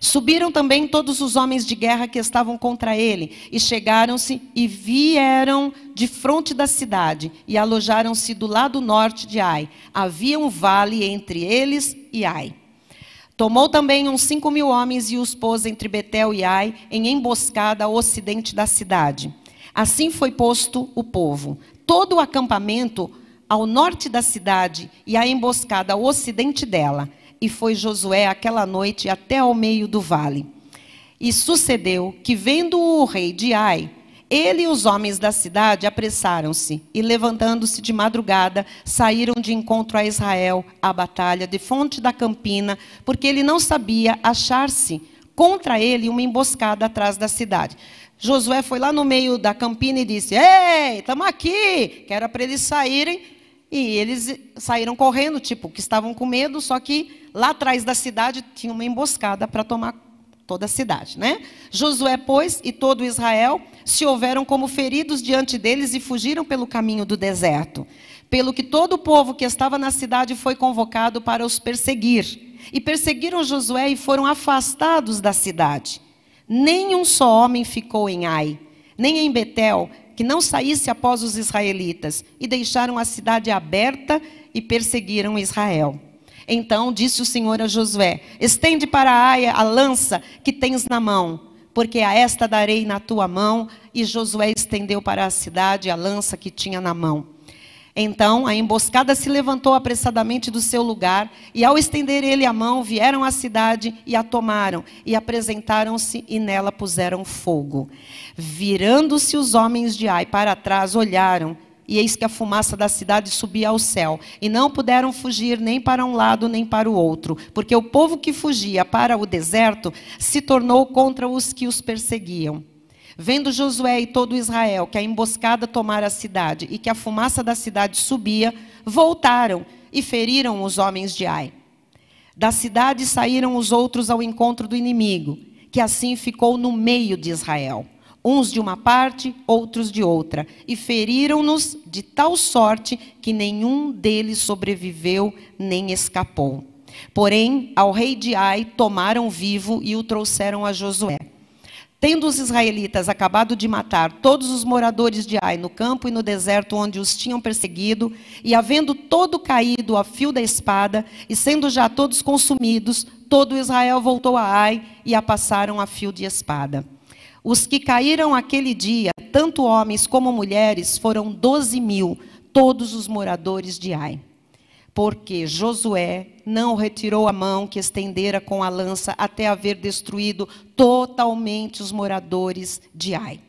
A: Subiram também todos os homens de guerra que estavam contra ele, e chegaram-se e vieram de fronte da cidade, e alojaram-se do lado norte de Ai. Havia um vale entre eles e Ai. Tomou também uns 5.000 homens e os pôs entre Betel e Ai, em emboscada ao ocidente da cidade. Assim foi posto o povo. Todo o acampamento ao norte da cidade e a emboscada ao ocidente dela. E foi Josué aquela noite até ao meio do vale. E sucedeu que, vendo o rei de Ai, ele e os homens da cidade apressaram-se e, levantando-se de madrugada, saíram de encontro a Israel, à batalha, de fonte da campina, porque ele não sabia achar-se contra ele uma emboscada atrás da cidade. Josué foi lá no meio da campina e disse, ei, estamos aqui, que era para eles saírem, e eles saíram correndo, tipo, que estavam com medo, só que lá atrás da cidade tinha uma emboscada para tomar toda a cidade, né? Josué, pois, e todo Israel se houveram como feridos diante deles e fugiram pelo caminho do deserto. Pelo que todo o povo que estava na cidade foi convocado para os perseguir. E perseguiram Josué e foram afastados da cidade. Nem um só homem ficou em Ai, nem em Betel, que não saísse após os israelitas, e deixaram a cidade aberta e perseguiram Israel. Então disse o Senhor a Josué, estende para Ai a lança que tens na mão, porque a esta darei na tua mão. E Josué estendeu para a cidade a lança que tinha na mão. Então a emboscada se levantou apressadamente do seu lugar, e ao estender ele a mão, vieram à cidade e a tomaram, e apresentaram-se e nela puseram fogo. Virando-se os homens de Ai para trás, olharam, e eis que a fumaça da cidade subia ao céu, e não puderam fugir nem para um lado nem para o outro, porque o povo que fugia para o deserto se tornou contra os que os perseguiam. Vendo Josué e todo Israel que a emboscada tomara a cidade e que a fumaça da cidade subia, voltaram e feriram os homens de Ai. Da cidade saíram os outros ao encontro do inimigo, que assim ficou no meio de Israel. Uns de uma parte, outros de outra. E feriram-nos de tal sorte que nenhum deles sobreviveu nem escapou. Porém, ao rei de Ai tomaram vivo e o trouxeram a Josué. Tendo os israelitas acabado de matar todos os moradores de Ai no campo e no deserto onde os tinham perseguido, e havendo todo caído a fio da espada, e sendo já todos consumidos, todo Israel voltou a Ai e a passaram a fio de espada. Os que caíram aquele dia, tanto homens como mulheres, foram 12.000, todos os moradores de Ai. Porque Josué não retirou a mão que estendera com a lança até haver destruído totalmente os moradores de Ai.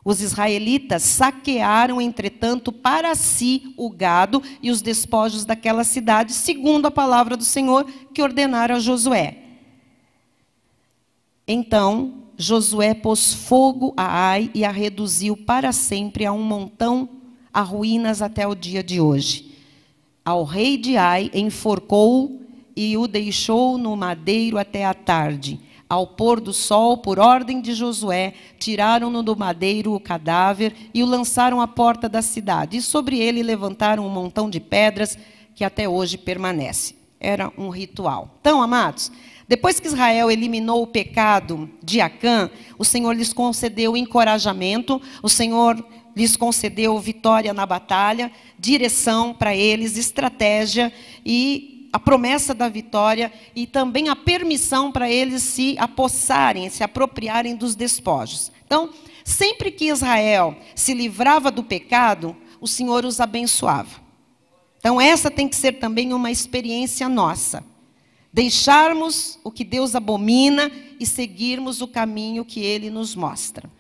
A: Os israelitas saquearam, entretanto, para si o gado e os despojos daquela cidade, segundo a palavra do Senhor que ordenara a Josué. Então Josué pôs fogo a Ai e a reduziu para sempre a um montão, a ruínas até o dia de hoje. Ao rei de Ai enforcou e o deixou no madeiro até a tarde. Ao pôr do sol, por ordem de Josué, tiraram-no do madeiro o cadáver e o lançaram à porta da cidade. E sobre ele levantaram um montão de pedras que até hoje permanece. Era um ritual. Então, amados, depois que Israel eliminou o pecado de Acã, o Senhor lhes concedeu encorajamento, o Senhor lhes concedeu vitória na batalha, direção para eles, estratégia, e a promessa da vitória e também a permissão para eles se apossarem, se apropriarem dos despojos. Então, sempre que Israel se livrava do pecado, o Senhor os abençoava. Então, essa tem que ser também uma experiência nossa. Deixarmos o que Deus abomina e seguirmos o caminho que Ele nos mostra.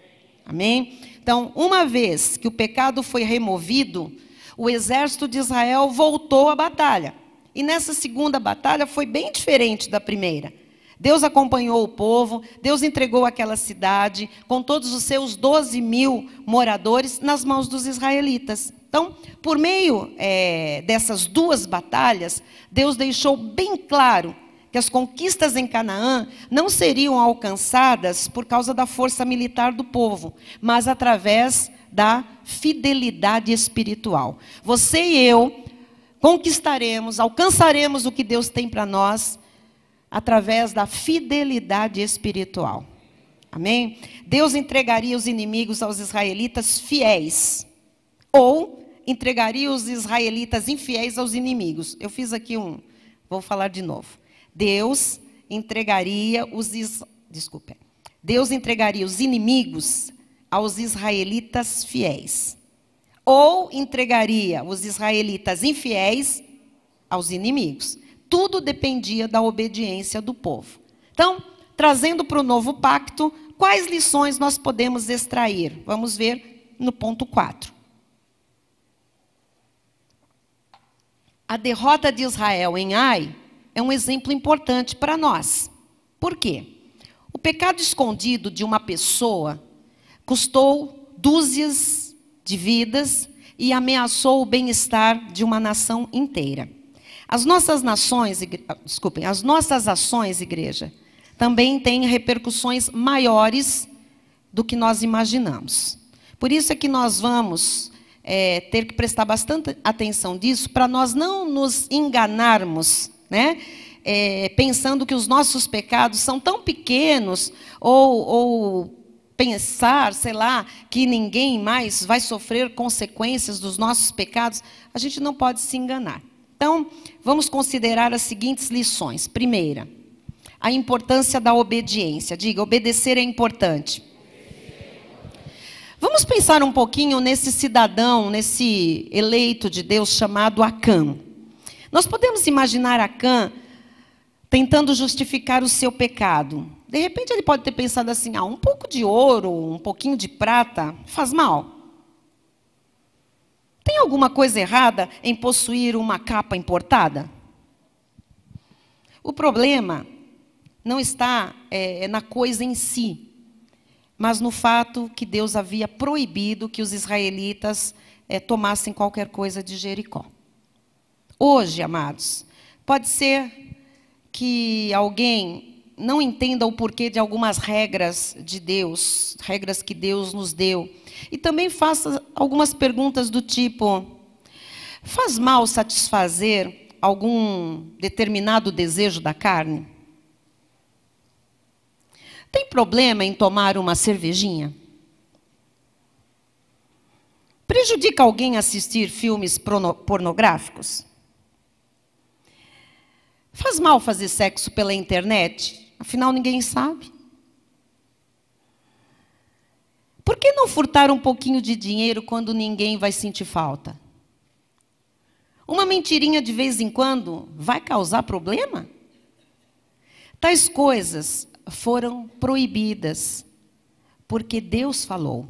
A: Amém? Então, uma vez que o pecado foi removido, o exército de Israel voltou à batalha. E nessa segunda batalha foi bem diferente da primeira. Deus acompanhou o povo, Deus entregou aquela cidade, com todos os seus 12.000 moradores, nas mãos dos israelitas. Então, por meio dessas duas batalhas, Deus deixou bem claro que as conquistas em Canaã não seriam alcançadas por causa da força militar do povo, mas através da fidelidade espiritual. Você e eu conquistaremos, alcançaremos o que Deus tem para nós através da fidelidade espiritual. Amém? Deus entregaria os inimigos aos israelitas fiéis, ou entregaria os israelitas infiéis aos inimigos. Eu fiz aqui vou falar de novo. Deus entregaria os inimigos aos israelitas fiéis, ou entregaria os israelitas infiéis aos inimigos. Tudo dependia da obediência do povo. Então, trazendo para o novo pacto, quais lições nós podemos extrair? Vamos ver no ponto 4. A derrota de Israel em Ai é um exemplo importante para nós. Por quê? O pecado escondido de uma pessoa custou dúzias de vidas e ameaçou o bem-estar de uma nação inteira. As nossas ações, igreja, também têm repercussões maiores do que nós imaginamos. Por isso é que nós vamos ter que prestar bastante atenção disso, para nós não nos enganarmos, né? Pensando que os nossos pecados são tão pequenos, ou pensar, sei lá, que ninguém mais vai sofrer consequências dos nossos pecados. A gente não pode se enganar. Então, vamos considerar as seguintes lições. Primeira, a importância da obediência. Diga, obedecer é importante. Vamos pensar um pouquinho nesse cidadão, nesse eleito de Deus chamado Acã. Nós podemos imaginar Acã tentando justificar o seu pecado. De repente ele pode ter pensado assim, um pouco de ouro, um pouquinho de prata, faz mal. Tem alguma coisa errada em possuir uma capa importada? O problema não está na coisa em si, mas no fato que Deus havia proibido que os israelitas tomassem qualquer coisa de Jericó. Hoje, amados, pode ser que alguém não entenda o porquê de algumas regras de Deus, regras que Deus nos deu, e também faça algumas perguntas do tipo: faz mal satisfazer algum determinado desejo da carne? Tem problema em tomar uma cervejinha? Prejudica alguém assistir filmes pornográficos? Faz mal fazer sexo pela internet? Afinal, ninguém sabe. Por que não furtar um pouquinho de dinheiro quando ninguém vai sentir falta? Uma mentirinha de vez em quando vai causar problema? Tais coisas foram proibidas, porque Deus falou.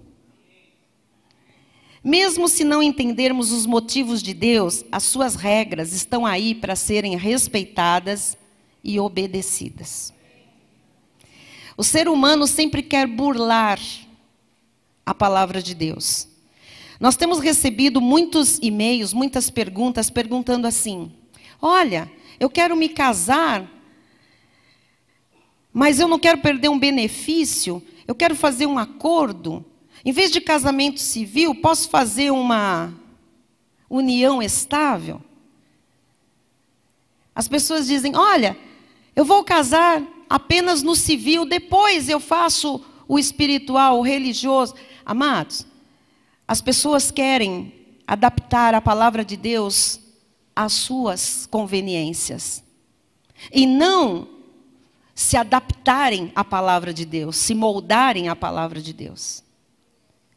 A: Mesmo se não entendermos os motivos de Deus, as suas regras estão aí para serem respeitadas e obedecidas. O ser humano sempre quer burlar a palavra de Deus. Nós temos recebido muitos e-mails, muitas perguntas, perguntando assim: olha, eu quero me casar, mas eu não quero perder um benefício, eu quero fazer um acordo. Em vez de casamento civil, posso fazer uma união estável? As pessoas dizem: olha, eu vou casar apenas no civil, depois eu faço o espiritual, o religioso. Amados, as pessoas querem adaptar a palavra de Deus às suas conveniências. E não se adaptarem à palavra de Deus, se moldarem à palavra de Deus.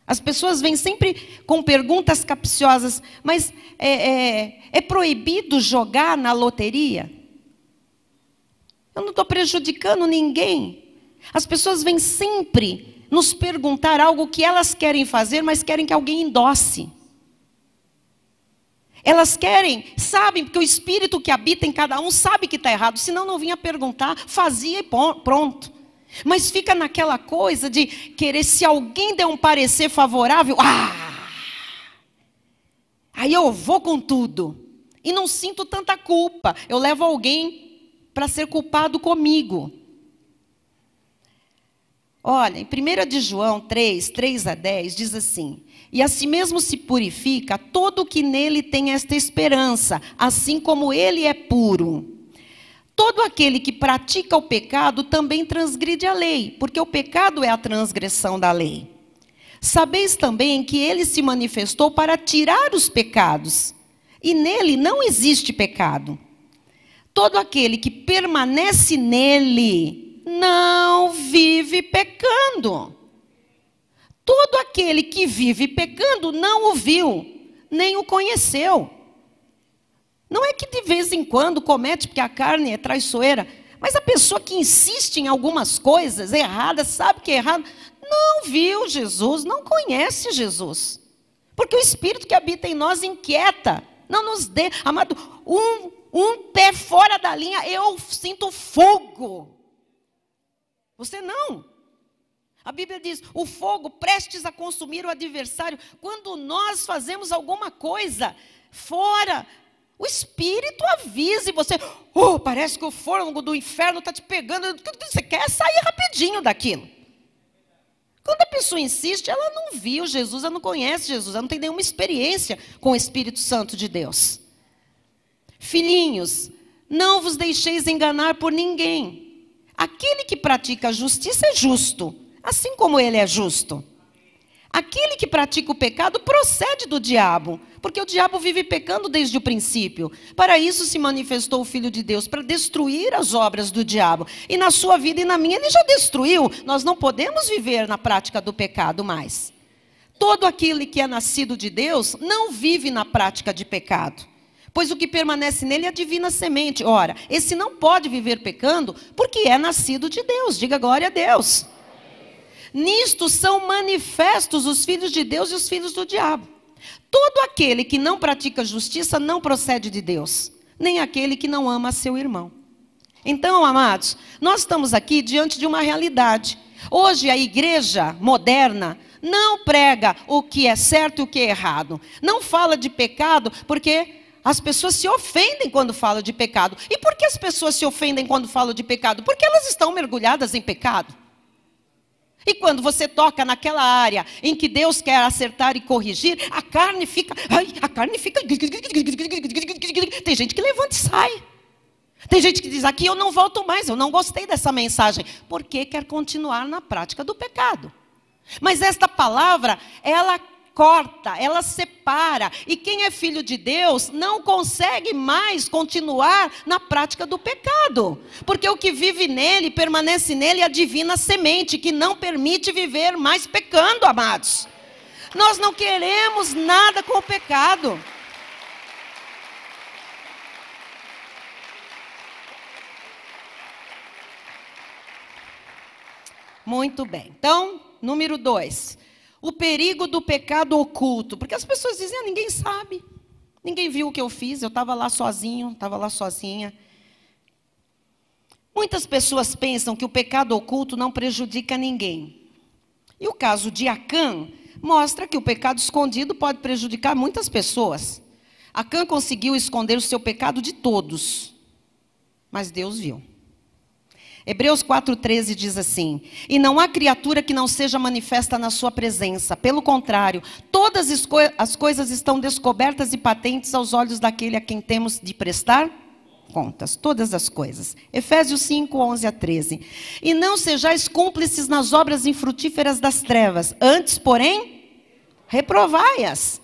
A: As pessoas vêm sempre com perguntas capciosas, mas é proibido jogar na loteria? Eu não estou prejudicando ninguém. As pessoas vêm sempre nos perguntar algo que elas querem fazer, mas querem que alguém endosse. Elas querem, sabem, porque o espírito que habita em cada um sabe que está errado, senão não vinha perguntar, fazia e pronto. Mas fica naquela coisa de querer, se alguém der um parecer favorável, aí eu vou com tudo. E não sinto tanta culpa, eu levo alguém para ser culpado comigo. Olha, em 1 de João 3, 3-10, diz assim: e assim mesmo se purifica todo o que nele tem esta esperança, assim como ele é puro. Todo aquele que pratica o pecado também transgride a lei, porque o pecado é a transgressão da lei. Sabeis também que ele se manifestou para tirar os pecados, e nele não existe pecado. Todo aquele que permanece nele não vive pecando. Todo aquele que vive pecando não o viu, nem o conheceu. Não é que de vez em quando comete, porque a carne é traiçoeira, mas a pessoa que insiste em algumas coisas erradas, sabe que é errado, não viu Jesus, não conhece Jesus. Porque o Espírito que habita em nós inquieta, não nos dê, amado, um pé fora da linha, eu sinto fogo. Você não. A Bíblia diz, o fogo prestes a consumir o adversário. Quando nós fazemos alguma coisa fora, o Espírito avisa e você, parece que o fogo do inferno está te pegando. Você quer sair rapidinho daquilo. Quando a pessoa insiste, ela não viu Jesus, ela não conhece Jesus, ela não tem nenhuma experiência com o Espírito Santo de Deus. Filhinhos, não vos deixeis enganar por ninguém. Aquele que pratica a justiça é justo, assim como ele é justo. Aquele que pratica o pecado procede do diabo, porque o diabo vive pecando desde o princípio. Para isso se manifestou o Filho de Deus, para destruir as obras do diabo. E na sua vida e na minha ele já destruiu. Nós não podemos viver na prática do pecado mais. Todo aquele que é nascido de Deus não vive na prática de pecado, pois o que permanece nele é a divina semente. Ora, esse não pode viver pecando, porque é nascido de Deus. Diga glória a Deus. Nisto são manifestos os filhos de Deus e os filhos do diabo. Todo aquele que não pratica justiça não procede de Deus, nem aquele que não ama seu irmão. Então, amados, nós estamos aqui diante de uma realidade. Hoje a igreja moderna não prega o que é certo e o que é errado. Não fala de pecado porque as pessoas se ofendem quando falam de pecado. E por que as pessoas se ofendem quando falam de pecado? Porque elas estão mergulhadas em pecado. E quando você toca naquela área em que Deus quer acertar e corrigir, a carne fica... Tem gente que levanta e sai. Tem gente que diz, aqui eu não volto mais, eu não gostei dessa mensagem. Porque quer continuar na prática do pecado. Mas esta palavra, ela corta, ela separa. E quem é filho de Deus não consegue mais continuar na prática do pecado. Porque o que vive nele, permanece nele, é a divina semente, que não permite viver mais pecando, amados. Nós não queremos nada com o pecado. Muito bem. Então, número 2. O perigo do pecado oculto. Porque as pessoas dizem, ninguém sabe. Ninguém viu o que eu fiz, eu estava lá sozinho, estava lá sozinha. Muitas pessoas pensam que o pecado oculto não prejudica ninguém. E o caso de Acã mostra que o pecado escondido pode prejudicar muitas pessoas. Acã conseguiu esconder o seu pecado de todos, mas Deus viu. Hebreus 4,13 diz assim, e não há criatura que não seja manifesta na sua presença. Pelo contrário, todas as coisas estão descobertas e patentes aos olhos daquele a quem temos de prestar contas. Todas as coisas. Efésios 5:11-13. E não sejais cúmplices nas obras infrutíferas das trevas. Antes, porém, reprovai-as.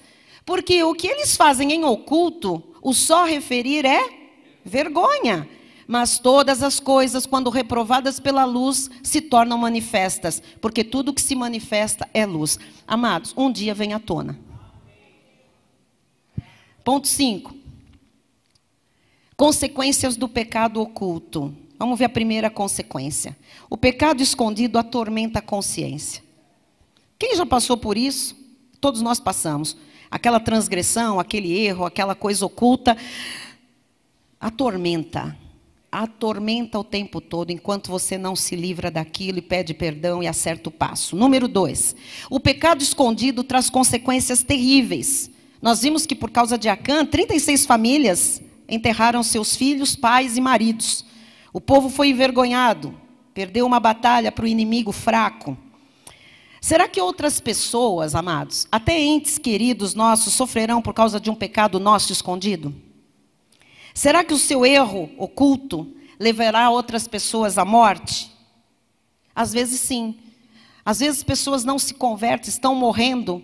A: Porque o que eles fazem em oculto, O só referir é vergonha. Mas todas as coisas, quando reprovadas pela luz, se tornam manifestas, porque tudo que se manifesta é luz. Amados, um dia vem à tona. Ponto 5. Consequências do pecado oculto. Vamos ver a primeira consequência. O pecado escondido atormenta a consciência. Quem já passou por isso? Todos nós passamos. Aquela transgressão, aquele erro, aquela coisa oculta, atormenta o tempo todo, enquanto você não se livra daquilo e pede perdão e acerta o passo. Número 2, o pecado escondido traz consequências terríveis. Nós vimos que por causa de Acã, 36 famílias enterraram seus filhos, pais e maridos. O povo foi envergonhado, perdeu uma batalha para o inimigo fraco. Será que outras pessoas, amados, até entes queridos nossos, sofrerão por causa de um pecado nosso escondido? Será que o seu erro oculto levará outras pessoas à morte? Às vezes sim. Às vezes pessoas não se convertem, estão morrendo,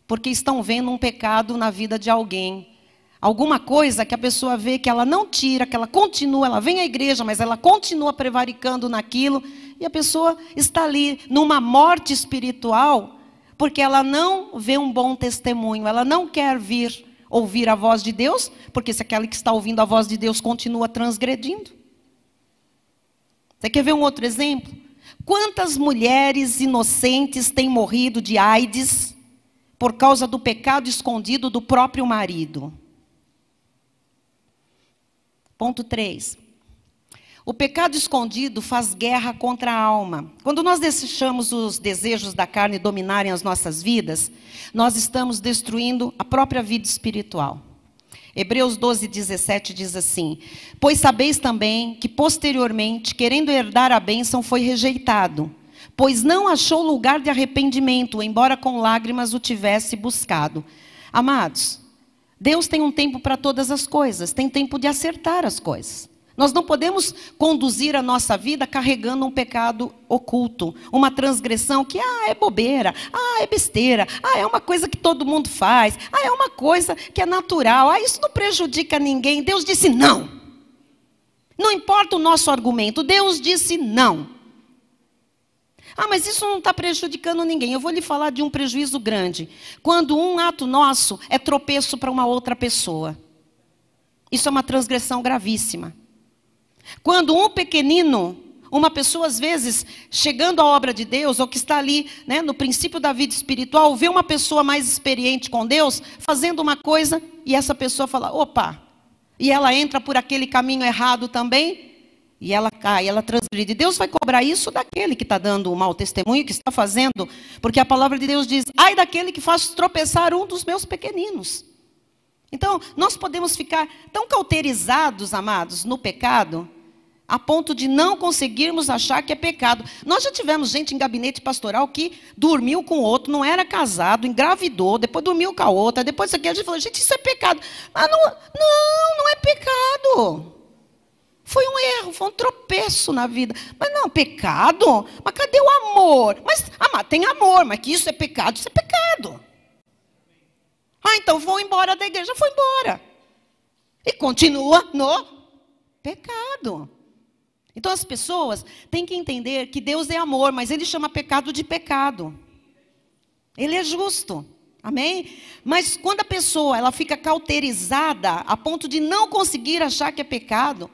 A: porque estão vendo um pecado na vida de alguém. Alguma coisa que a pessoa vê que ela não tira, que ela continua, ela vem à igreja, mas ela continua prevaricando naquilo, e a pessoa está ali numa morte espiritual, porque ela não vê um bom testemunho, ela não quer vir ouvir a voz de Deus, porque se aquele que está ouvindo a voz de Deus continua transgredindo. Você quer ver um outro exemplo? Quantas mulheres inocentes têm morrido de AIDS por causa do pecado escondido do próprio marido? Ponto 3. O pecado escondido faz guerra contra a alma. Quando nós deixamos os desejos da carne dominarem as nossas vidas, nós estamos destruindo a própria vida espiritual. Hebreus 12:17 diz assim: pois sabeis também que posteriormente, querendo herdar a bênção, foi rejeitado, pois não achou lugar de arrependimento, embora com lágrimas o tivesse buscado. Amados, Deus tem um tempo para todas as coisas, tem tempo de acertar as coisas. Nós não podemos conduzir a nossa vida carregando um pecado oculto, uma transgressão que, é bobeira, é besteira, é uma coisa que todo mundo faz, é uma coisa que é natural, isso não prejudica ninguém. Deus disse não. Não importa o nosso argumento, Deus disse não. Mas isso não está prejudicando ninguém. Eu vou lhe falar de um prejuízo grande. Quando um ato nosso é tropeço para uma outra pessoa. Isso é uma transgressão gravíssima. Quando um pequenino, uma pessoa às vezes chegando à obra de Deus, ou que está ali, no princípio da vida espiritual, vê uma pessoa mais experiente com Deus, fazendo uma coisa, e essa pessoa fala, opa, e ela entra por aquele caminho errado também, e ela cai, ela transgride. Deus vai cobrar isso daquele que está dando o mau testemunho, que está fazendo, porque a palavra de Deus diz, ai daquele que faz tropeçar um dos meus pequeninos. Então, nós podemos ficar tão cauterizados, amados, no pecado, a ponto de não conseguirmos achar que é pecado. Nós já tivemos gente em gabinete pastoral que dormiu com outro, não era casado, engravidou, depois dormiu com a outra, depois isso aqui, a gente falou, gente, isso é pecado. Não é pecado. Foi um erro, foi um tropeço na vida. Mas não, pecado? Mas cadê o amor? Mas tem amor, mas que isso é pecado? Isso é pecado. Então vou embora da igreja. Foi embora. E continua no pecado. Então as pessoas têm que entender que Deus é amor, mas Ele chama pecado de pecado. Ele é justo. Amém? Mas quando a pessoa ela fica cauterizada a ponto de não conseguir achar que é pecado,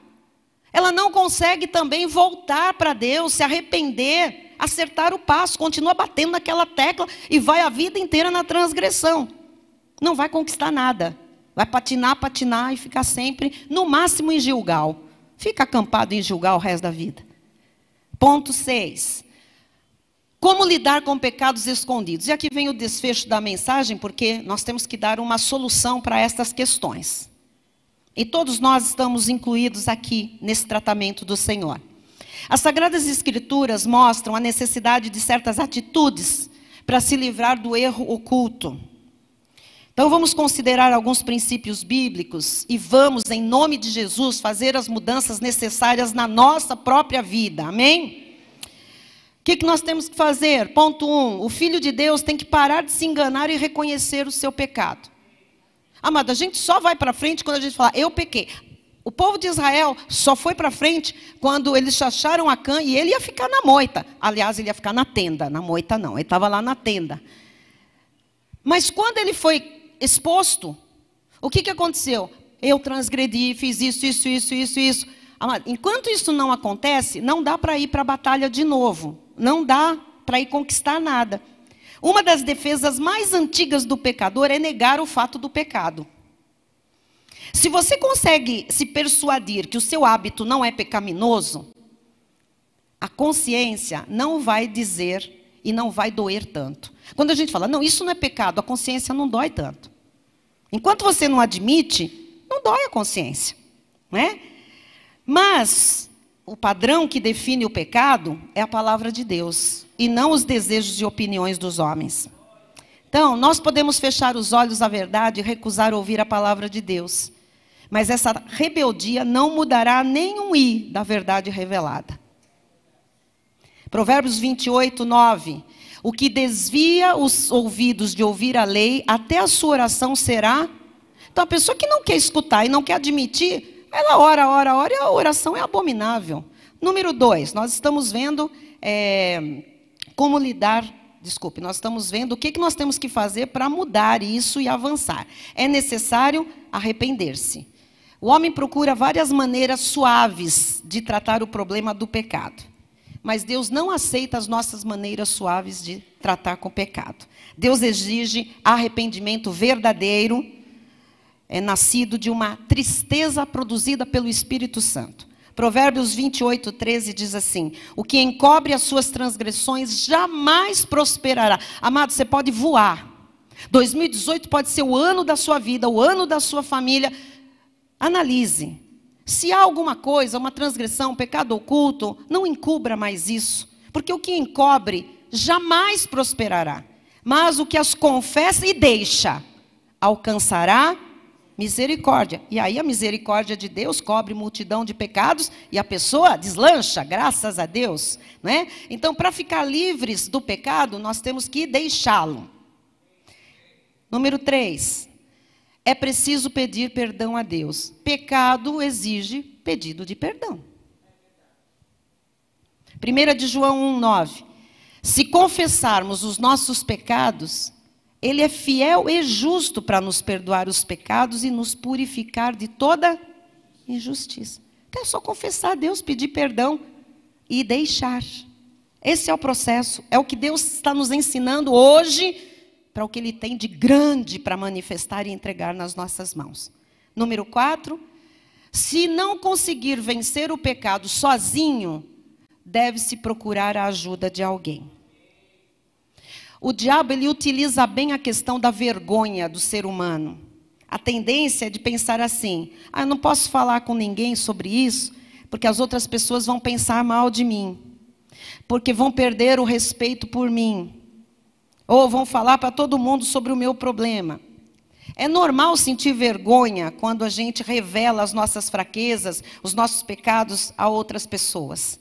A: ela não consegue também voltar para Deus, se arrepender, acertar o passo, continua batendo naquela tecla e vai a vida inteira na transgressão. Não vai conquistar nada. Vai patinar e ficar sempre, no máximo, em Gilgal. Fica acampado em Gilgal o resto da vida. Ponto 6. Como lidar com pecados escondidos? E aqui vem o desfecho da mensagem, porque nós temos que dar uma solução para estas questões. E todos nós estamos incluídos aqui nesse tratamento do Senhor. As Sagradas Escrituras mostram a necessidade de certas atitudes para se livrar do erro oculto. Então vamos considerar alguns princípios bíblicos e vamos, em nome de Jesus, fazer as mudanças necessárias na nossa própria vida. Amém? O que nós temos que fazer? Ponto 1. O Filho de Deus tem que parar de se enganar e reconhecer o seu pecado. Amado, a gente só vai para frente quando a gente fala, eu pequei. O povo de Israel só foi para frente quando eles acharam Acã e ele ia ficar na moita. Aliás, ele ia ficar na tenda, na moita não, ele estava lá na tenda. Mas quando ele foi exposto, o que aconteceu? Eu transgredi, fiz isso. Amado, enquanto isso não acontece, não dá para ir para a batalha de novo. Não dá para ir conquistar nada. Uma das defesas mais antigas do pecador é negar o fato do pecado. Se você consegue se persuadir que o seu hábito não é pecaminoso, a consciência não vai dizer e não vai doer tanto. Quando a gente fala, não, isso não é pecado, a consciência não dói tanto. Enquanto você não admite, não dói a consciência, não é? Mas o padrão que define o pecado é a palavra de Deus, e não os desejos e opiniões dos homens. Então, nós podemos fechar os olhos à verdade e recusar ouvir a palavra de Deus. Mas essa rebeldia não mudará nem um i da verdade revelada. Provérbios 28, 9. O que desvia os ouvidos de ouvir a lei, até a sua oração será... Então, a pessoa que não quer escutar e não quer admitir, ela ora, e a oração é abominável. Número 2, nós estamos vendo como lidar... Desculpe, nós estamos vendo o que nós temos que fazer para mudar isso e avançar. É necessário arrepender-se. O homem procura várias maneiras suaves de tratar o problema do pecado. Mas Deus não aceita as nossas maneiras suaves de tratar com o pecado. Deus exige arrependimento verdadeiro, nascido de uma tristeza produzida pelo Espírito Santo. Provérbios 28, 13 diz assim, o que encobre as suas transgressões jamais prosperará. Amado, você pode voar. 2018 pode ser o ano da sua vida, o ano da sua família. Analise. Se há alguma coisa, uma transgressão, um pecado oculto, não encubra mais isso. Porque o que encobre jamais prosperará. Mas o que as confessa e deixa, alcançará misericórdia. E aí a misericórdia de Deus cobre multidão de pecados e a pessoa deslancha, graças a Deus. Não é? Então, para ficar livres do pecado, nós temos que deixá-lo. Número 3. É preciso pedir perdão a Deus. Pecado exige pedido de perdão. 1 de João 1, 9. Se confessarmos os nossos pecados, Ele é fiel e justo para nos perdoar os pecados e nos purificar de toda injustiça. Então é só confessar a Deus, pedir perdão e deixar. Esse é o processo. É o que Deus está nos ensinando hoje, para o que Ele tem de grande para manifestar e entregar nas nossas mãos. Número 4, se não conseguir vencer o pecado sozinho, deve-se procurar a ajuda de alguém. O diabo, ele utiliza bem a questão da vergonha do ser humano. A tendência é de pensar assim, eu não posso falar com ninguém sobre isso, porque as outras pessoas vão pensar mal de mim, porque vão perder o respeito por mim. Ou vão falar para todo mundo sobre o meu problema. É normal sentir vergonha quando a gente revela as nossas fraquezas, os nossos pecados a outras pessoas.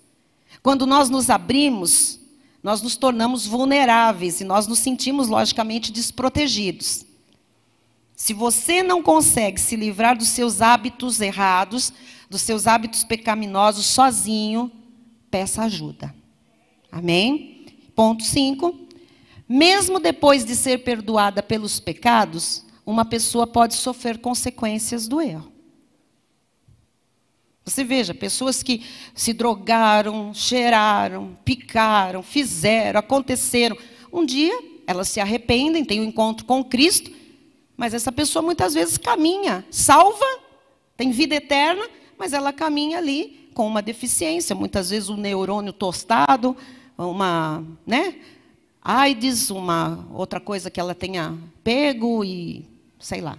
A: Quando nós nos abrimos, nós nos tornamos vulneráveis e nós nos sentimos, logicamente, desprotegidos. Se você não consegue se livrar dos seus hábitos errados, dos seus hábitos pecaminosos sozinho, peça ajuda. Amém? Ponto 5. Mesmo depois de ser perdoada pelos pecados, uma pessoa pode sofrer consequências do erro. Você veja, pessoas que se drogaram, cheiraram, picaram, fizeram, aconteceram. Um dia, elas se arrependem, têm um encontro com Cristo, mas essa pessoa muitas vezes caminha, salva, tem vida eterna, mas ela caminha ali com uma deficiência, muitas vezes um neurônio tostado, uma, AIDS, uma outra coisa que ela tenha pego e sei lá.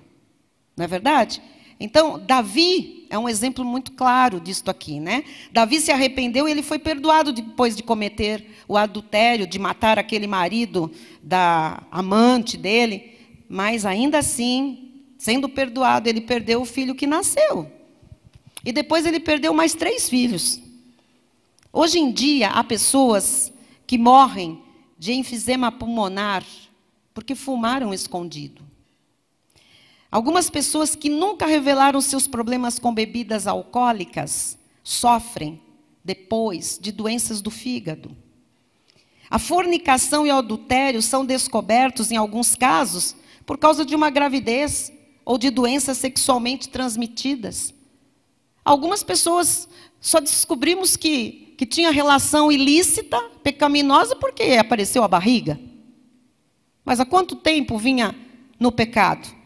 A: Não é verdade? Então, Davi é um exemplo muito claro disto aqui, né? Davi se arrependeu e ele foi perdoado depois de cometer o adultério, de matar aquele marido da amante dele, mas ainda assim, sendo perdoado, ele perdeu o filho que nasceu. E depois ele perdeu mais 3 filhos. Hoje em dia, há pessoas que morrem de enfisema pulmonar porque fumaram escondido. Algumas pessoas que nunca revelaram seus problemas com bebidas alcoólicas sofrem depois de doenças do fígado. A fornicação e o adultério são descobertos, em alguns casos, por causa de uma gravidez ou de doenças sexualmente transmitidas. Algumas pessoas só descobrimos que tinha relação ilícita, pecaminosa, porque apareceu a barriga. Mas há quanto tempo vinha no pecado?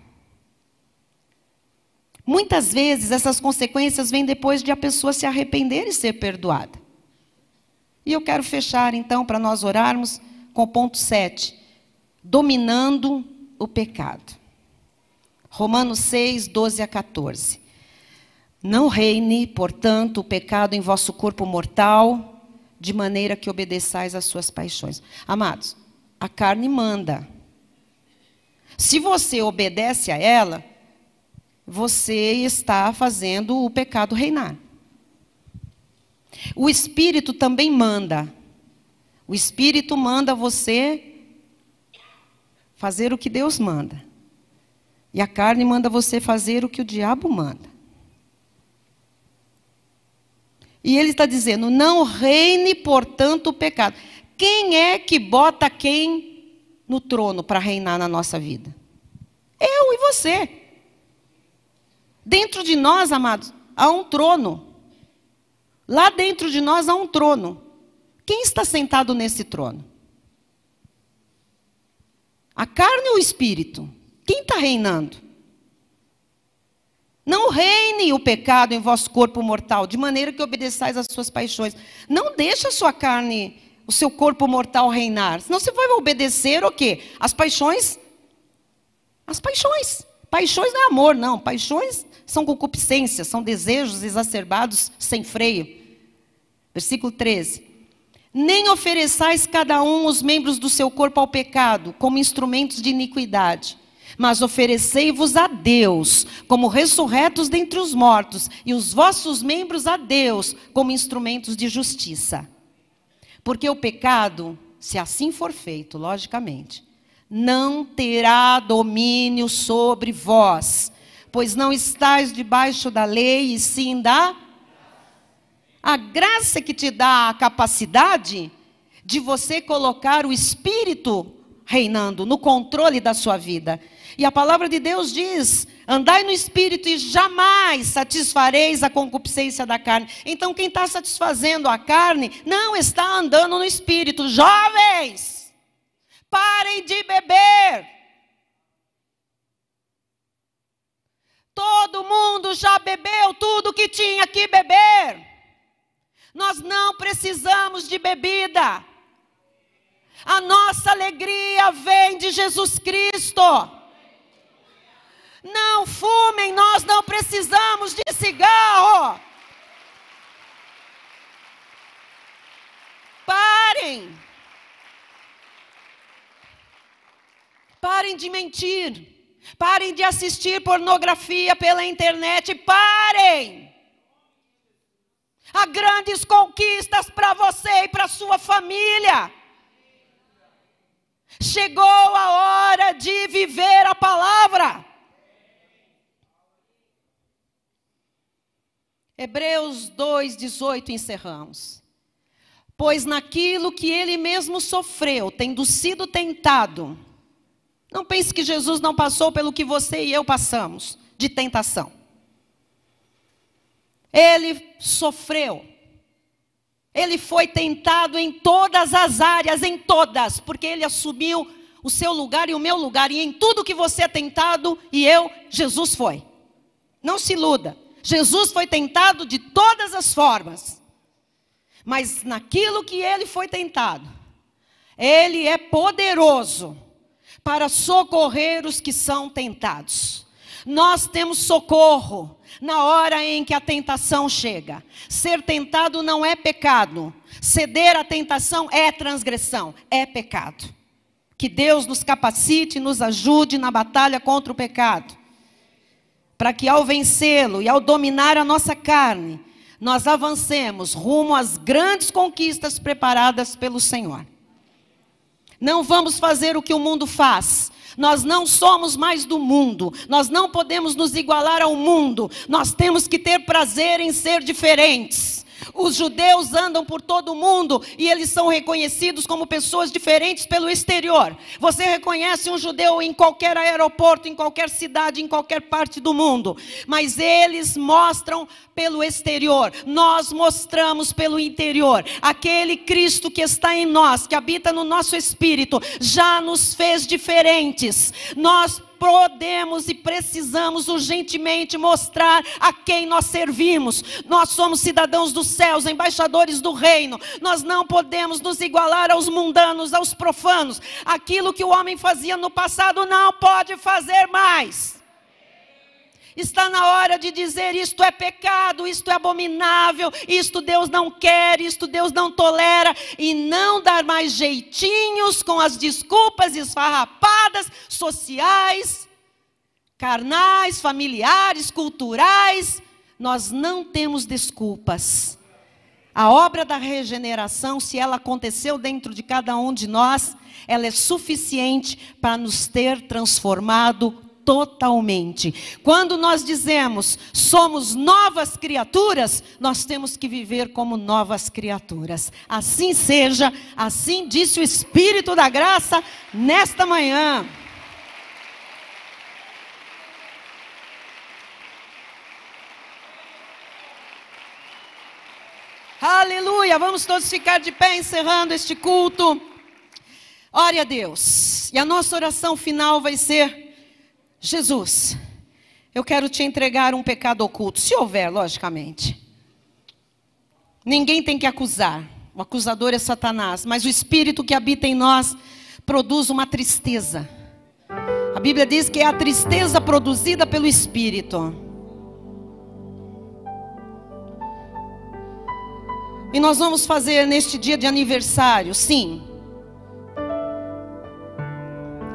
A: Muitas vezes essas consequências vêm depois de a pessoa se arrepender e ser perdoada. E eu quero fechar então, para nós orarmos, com o ponto 7. Dominando o pecado. Romanos 6, 12 a 14. Não reine, portanto, o pecado em vosso corpo mortal, de maneira que obedeçais às suas paixões. Amados, a carne manda. Se você obedece a ela, você está fazendo o pecado reinar. O Espírito também manda. O Espírito manda você fazer o que Deus manda. E a carne manda você fazer o que o diabo manda. E ele está dizendo, não reine, portanto, o pecado. Quem é que bota quem no trono para reinar na nossa vida? Eu e você. Dentro de nós, amados, há um trono. Lá dentro de nós há um trono. Quem está sentado nesse trono? A carne ou o espírito? Quem está reinando? Não reine o pecado em vosso corpo mortal, de maneira que obedeçais às suas paixões. Não deixe a sua carne, o seu corpo mortal reinar. Senão você vai obedecer o quê? As paixões? As paixões. Paixões não é amor, não. Paixões são concupiscências, são desejos exacerbados sem freio. Versículo 13. Nem ofereçais cada um os membros do seu corpo ao pecado, como instrumentos de iniquidade, mas oferecei-vos a Deus, como ressurretos dentre os mortos, e os vossos membros a Deus, como instrumentos de justiça. Porque o pecado, se assim for feito, logicamente, não terá domínio sobre vós, pois não estáis debaixo da lei, e sim da... A graça que te dá a capacidade de você colocar o Espírito reinando, no controle da sua vida. E a palavra de Deus diz, andai no Espírito e jamais satisfareis a concupiscência da carne. Então quem está satisfazendo a carne, não está andando no Espírito. Jovens, parem de beber. Todo mundo já bebeu tudo que tinha que beber. Nós não precisamos de bebida. A nossa alegria vem de Jesus Cristo. Não fumem, nós não precisamos de cigarro. Parem. Parem de mentir. Parem de assistir pornografia pela internet. Parem. Há grandes conquistas para você e para sua família. Chegou a hora de viver a palavra. Hebreus 2:18 encerramos. Pois naquilo que ele mesmo sofreu, tendo sido tentado. Não pense que Jesus não passou pelo que você e eu passamos, de tentação. Ele sofreu. Ele foi tentado em todas as áreas, em todas, porque ele assumiu o seu lugar e o meu lugar. E em tudo que você é tentado, e eu, Jesus foi. Não se iluda. Jesus foi tentado de todas as formas. Mas naquilo que ele foi tentado, ele é poderoso para socorrer os que são tentados. Nós temos socorro na hora em que a tentação chega. Ser tentado não é pecado. Ceder à tentação é transgressão, é pecado. Que Deus nos capacite e nos ajude na batalha contra o pecado. Para que ao vencê-lo e ao dominar a nossa carne, nós avancemos rumo às grandes conquistas preparadas pelo Senhor. Não vamos fazer o que o mundo faz. Nós não somos mais do mundo. Nós não podemos nos igualar ao mundo. Nós temos que ter prazer em ser diferentes. Os judeus andam por todo o mundo e eles são reconhecidos como pessoas diferentes pelo exterior. Você reconhece um judeu em qualquer aeroporto, em qualquer cidade, em qualquer parte do mundo. Mas eles mostram pelo exterior. Nós mostramos pelo interior. Aquele Cristo que está em nós, que habita no nosso espírito, já nos fez diferentes. Nós podemos e precisamos urgentemente mostrar a quem nós servimos. Nós somos cidadãos dos céus, embaixadores do reino. Nós não podemos nos igualar aos mundanos, aos profanos. Aquilo que o homem fazia no passado não pode fazer mais. Está na hora de dizer: isto é pecado, isto é abominável, isto Deus não quer, isto Deus não tolera. E não dar mais jeitinhos com as desculpas esfarrapadas, sociais, carnais, familiares, culturais. Nós não temos desculpas. A obra da regeneração, se ela aconteceu dentro de cada um de nós, ela é suficiente para nos ter transformado totalmente. Quando nós dizemos somos novas criaturas, nós temos que viver como novas criaturas. Assim seja, assim disse o Espírito da graça nesta manhã. Aleluia! Vamos todos ficar de pé encerrando este culto. Ore a Deus. E a nossa oração final vai ser: Jesus, eu quero te entregar um pecado oculto, se houver, logicamente. Ninguém tem que acusar, o acusador é Satanás, mas o Espírito que habita em nós produz uma tristeza. A Bíblia diz que é a tristeza produzida pelo Espírito. E nós vamos fazer neste dia de aniversário, sim,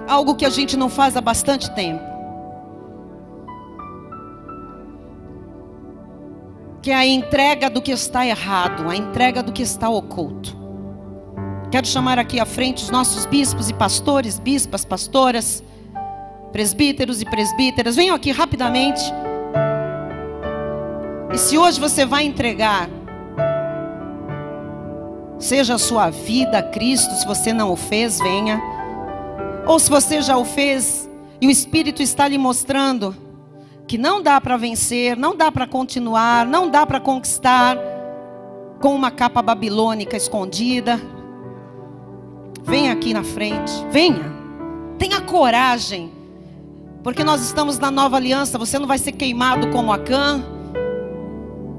A: algo que a gente não faz há bastante tempo. Que é a entrega do que está errado, a entrega do que está oculto. Quero chamar aqui à frente os nossos bispos e pastores, bispas, pastoras, presbíteros e presbíteras. Venham aqui rapidamente. E se hoje você vai entregar, seja a sua vida a Cristo, se você não o fez, venha. Ou se você já o fez e o Espírito está lhe mostrando que não dá para vencer, não dá para continuar, não dá para conquistar com uma capa babilônica escondida. Venha aqui na frente, venha, tenha coragem, porque nós estamos na nova aliança. Você não vai ser queimado como Acã,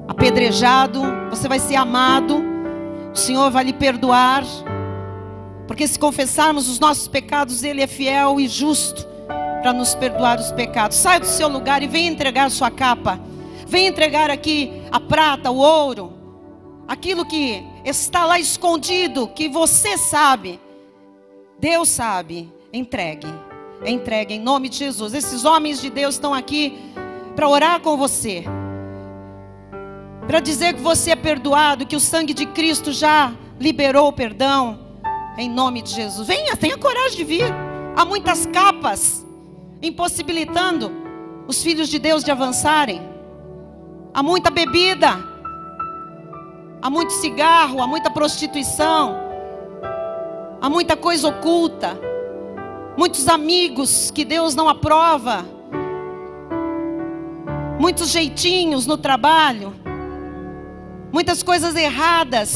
A: apedrejado, você vai ser amado, o Senhor vai lhe perdoar, porque se confessarmos os nossos pecados, Ele é fiel e justo para nos perdoar os pecados. Saia do seu lugar e venha entregar sua capa. Venha entregar aqui a prata, o ouro, aquilo que está lá escondido, que você sabe, Deus sabe. Entregue, entregue em nome de Jesus. Esses homens de Deus estão aqui para orar com você, para dizer que você é perdoado, que o sangue de Cristo já liberou o perdão, em nome de Jesus. Venha, tenha coragem de vir. Há muitas capas impossibilitando os filhos de Deus de avançarem. Há muita bebida, há muito cigarro, há muita prostituição, há muita coisa oculta, muitos amigos que Deus não aprova, muitos jeitinhos no trabalho, muitas coisas erradas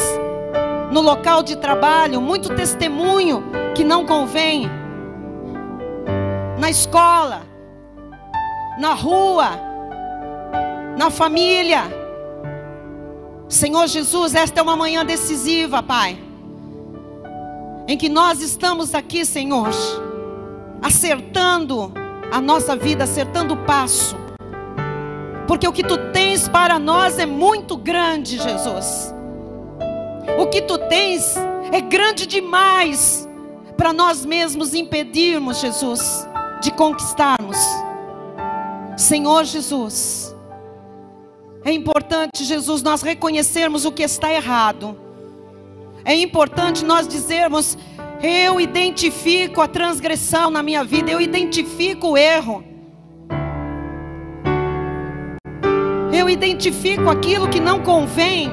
A: no local de trabalho, muito testemunho que não convém. Na escola, na rua, na família. Senhor Jesus, esta é uma manhã decisiva, Pai, em que nós estamos aqui, Senhor, acertando a nossa vida, acertando o passo, porque o que Tu tens para nós é muito grande, Jesus. O que Tu tens é grande demais para nós mesmos impedirmos, Jesus, de conquistarmos. Senhor Jesus, é importante, Jesus, nós reconhecermos o que está errado. É importante nós dizermos: Eu identifico a transgressão na minha vida, eu identifico o erro. Eu identifico aquilo que não convém.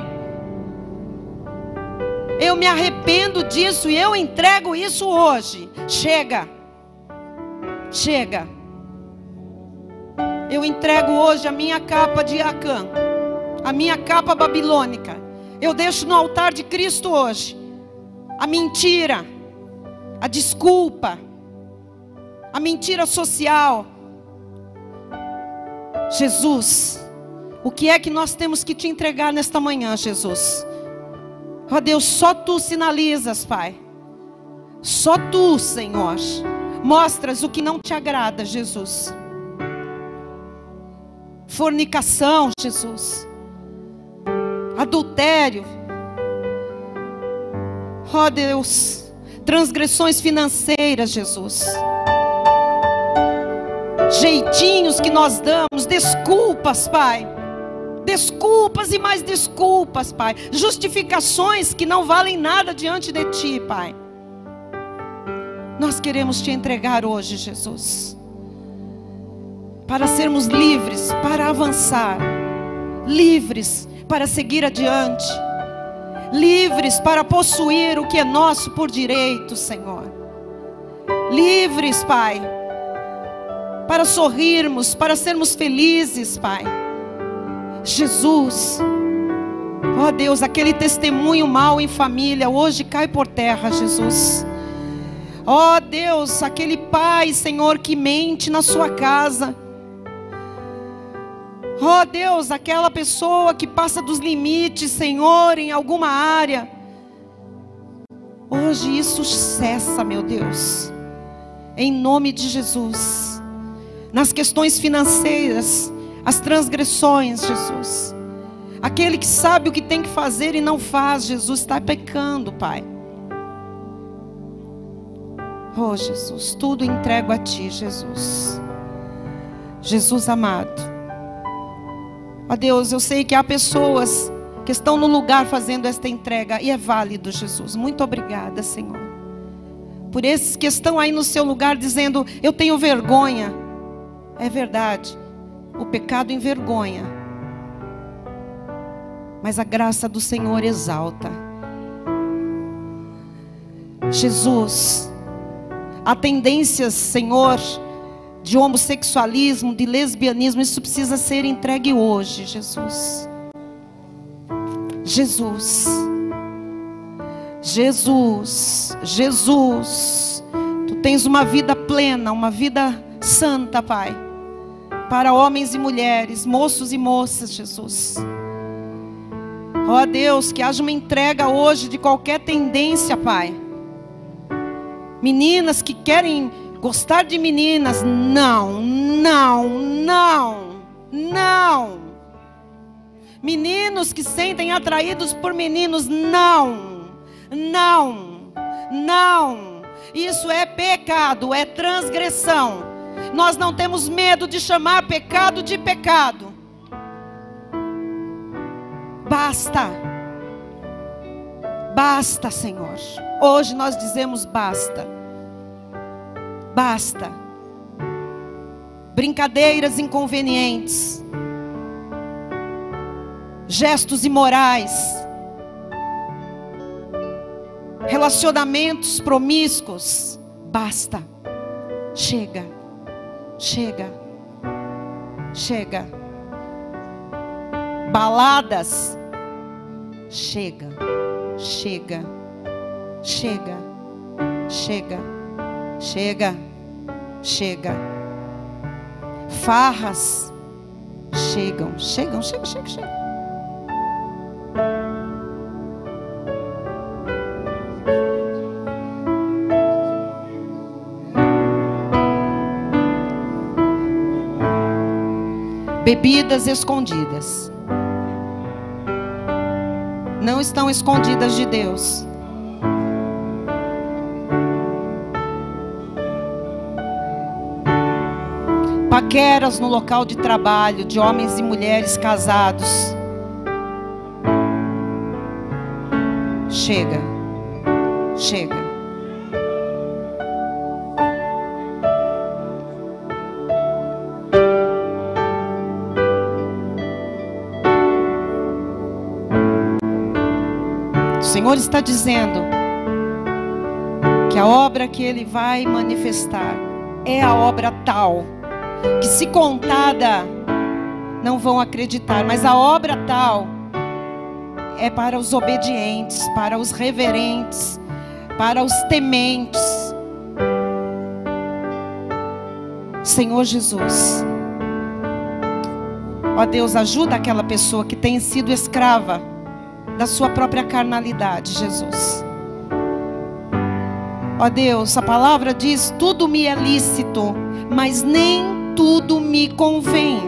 A: Eu me arrependo disso e eu entrego isso hoje. Chega. Chega. Eu entrego hoje a minha capa de Acã, a minha capa babilônica. Eu deixo no altar de Cristo hoje a mentira, a desculpa, a mentira social. Jesus, o que é que nós temos que te entregar nesta manhã, Jesus? Ó Deus, só Tu sinalizas, Pai. Só Tu, Senhor, mostras o que não te agrada, Jesus. Fornicação, Jesus. Adultério. Ó Deus, transgressões financeiras, Jesus. Jeitinhos que nós damos, desculpas, Pai. Desculpas e mais desculpas, Pai. Justificações que não valem nada diante de Ti, Pai. Nós queremos Te entregar hoje, Jesus, para sermos livres, para avançar, livres para seguir adiante, livres para possuir o que é nosso por direito, Senhor. Livres, Pai, para sorrirmos, para sermos felizes, Pai. Jesus, ó Deus, aquele testemunho mau em família hoje cai por terra, Jesus. Ó Deus, aquele pai, Senhor, que mente na sua casa. Ó Deus, aquela pessoa que passa dos limites, Senhor, em alguma área. Hoje isso cessa, meu Deus, em nome de Jesus. Nas questões financeiras, as transgressões, Jesus. Aquele que sabe o que tem que fazer e não faz, Jesus, está pecando, Pai. Oh Jesus, tudo entrego a Ti, Jesus. Jesus amado. Ó Deus, eu sei que há pessoas que estão no lugar fazendo esta entrega, e é válido, Jesus. Muito obrigada, Senhor, por esses que estão aí no seu lugar dizendo: eu tenho vergonha. É verdade, o pecado envergonha, mas a graça do Senhor exalta. Jesus, há tendências, Senhor, de homossexualismo, de lesbianismo, isso precisa ser entregue hoje, Jesus. Jesus, Jesus, Jesus, Tu tens uma vida plena, uma vida santa, Pai, para homens e mulheres, moços e moças, Jesus. Ó Deus, que haja uma entrega hoje de qualquer tendência, Pai. Meninas que querem gostar de meninas, não, não, não, não. Meninos que sentem atraídos por meninos, não, não, não. Isso é pecado, é transgressão. Nós não temos medo de chamar pecado de pecado. Basta. Basta, Senhor. Hoje nós dizemos basta. Basta. Brincadeiras inconvenientes, gestos imorais, relacionamentos promíscuos. Basta. Chega. Chega. Chega. Baladas. Chega. Chega. Chega. Chega. Chega. Chega. Farras. Chegam. Chegam. Chega. Chega. Chega. Bebidas escondidas. Não estão escondidas de Deus. Paqueras no local de trabalho de homens e mulheres casados. Chega. Chega. Senhor está dizendo que a obra que Ele vai manifestar é a obra tal, que se contada não vão acreditar, mas a obra tal é para os obedientes, para os reverentes, para os tementes. Senhor Jesus, ó Deus, ajuda aquela pessoa que tem sido escrava da sua própria carnalidade, Jesus. Ó Deus, a palavra diz: tudo me é lícito, mas nem tudo me convém.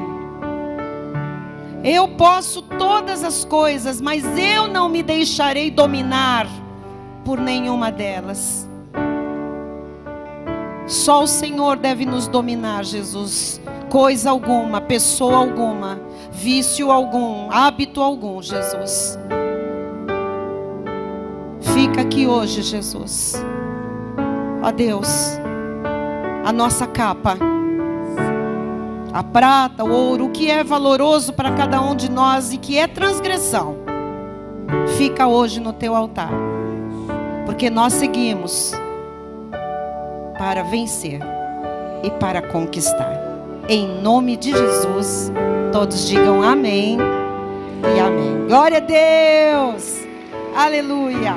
A: Eu posso todas as coisas, mas eu não me deixarei dominar por nenhuma delas. Só o Senhor deve nos dominar, Jesus. Coisa alguma, pessoa alguma, vício algum, hábito algum, Jesus. Fica aqui hoje, Jesus. Ó Deus, a nossa capa, a prata, o ouro, o que é valoroso para cada um de nós e que é transgressão, fica hoje no teu altar, porque nós seguimos para vencer e para conquistar. Em nome de Jesus, todos digam amém e amém. Glória a Deus, aleluia.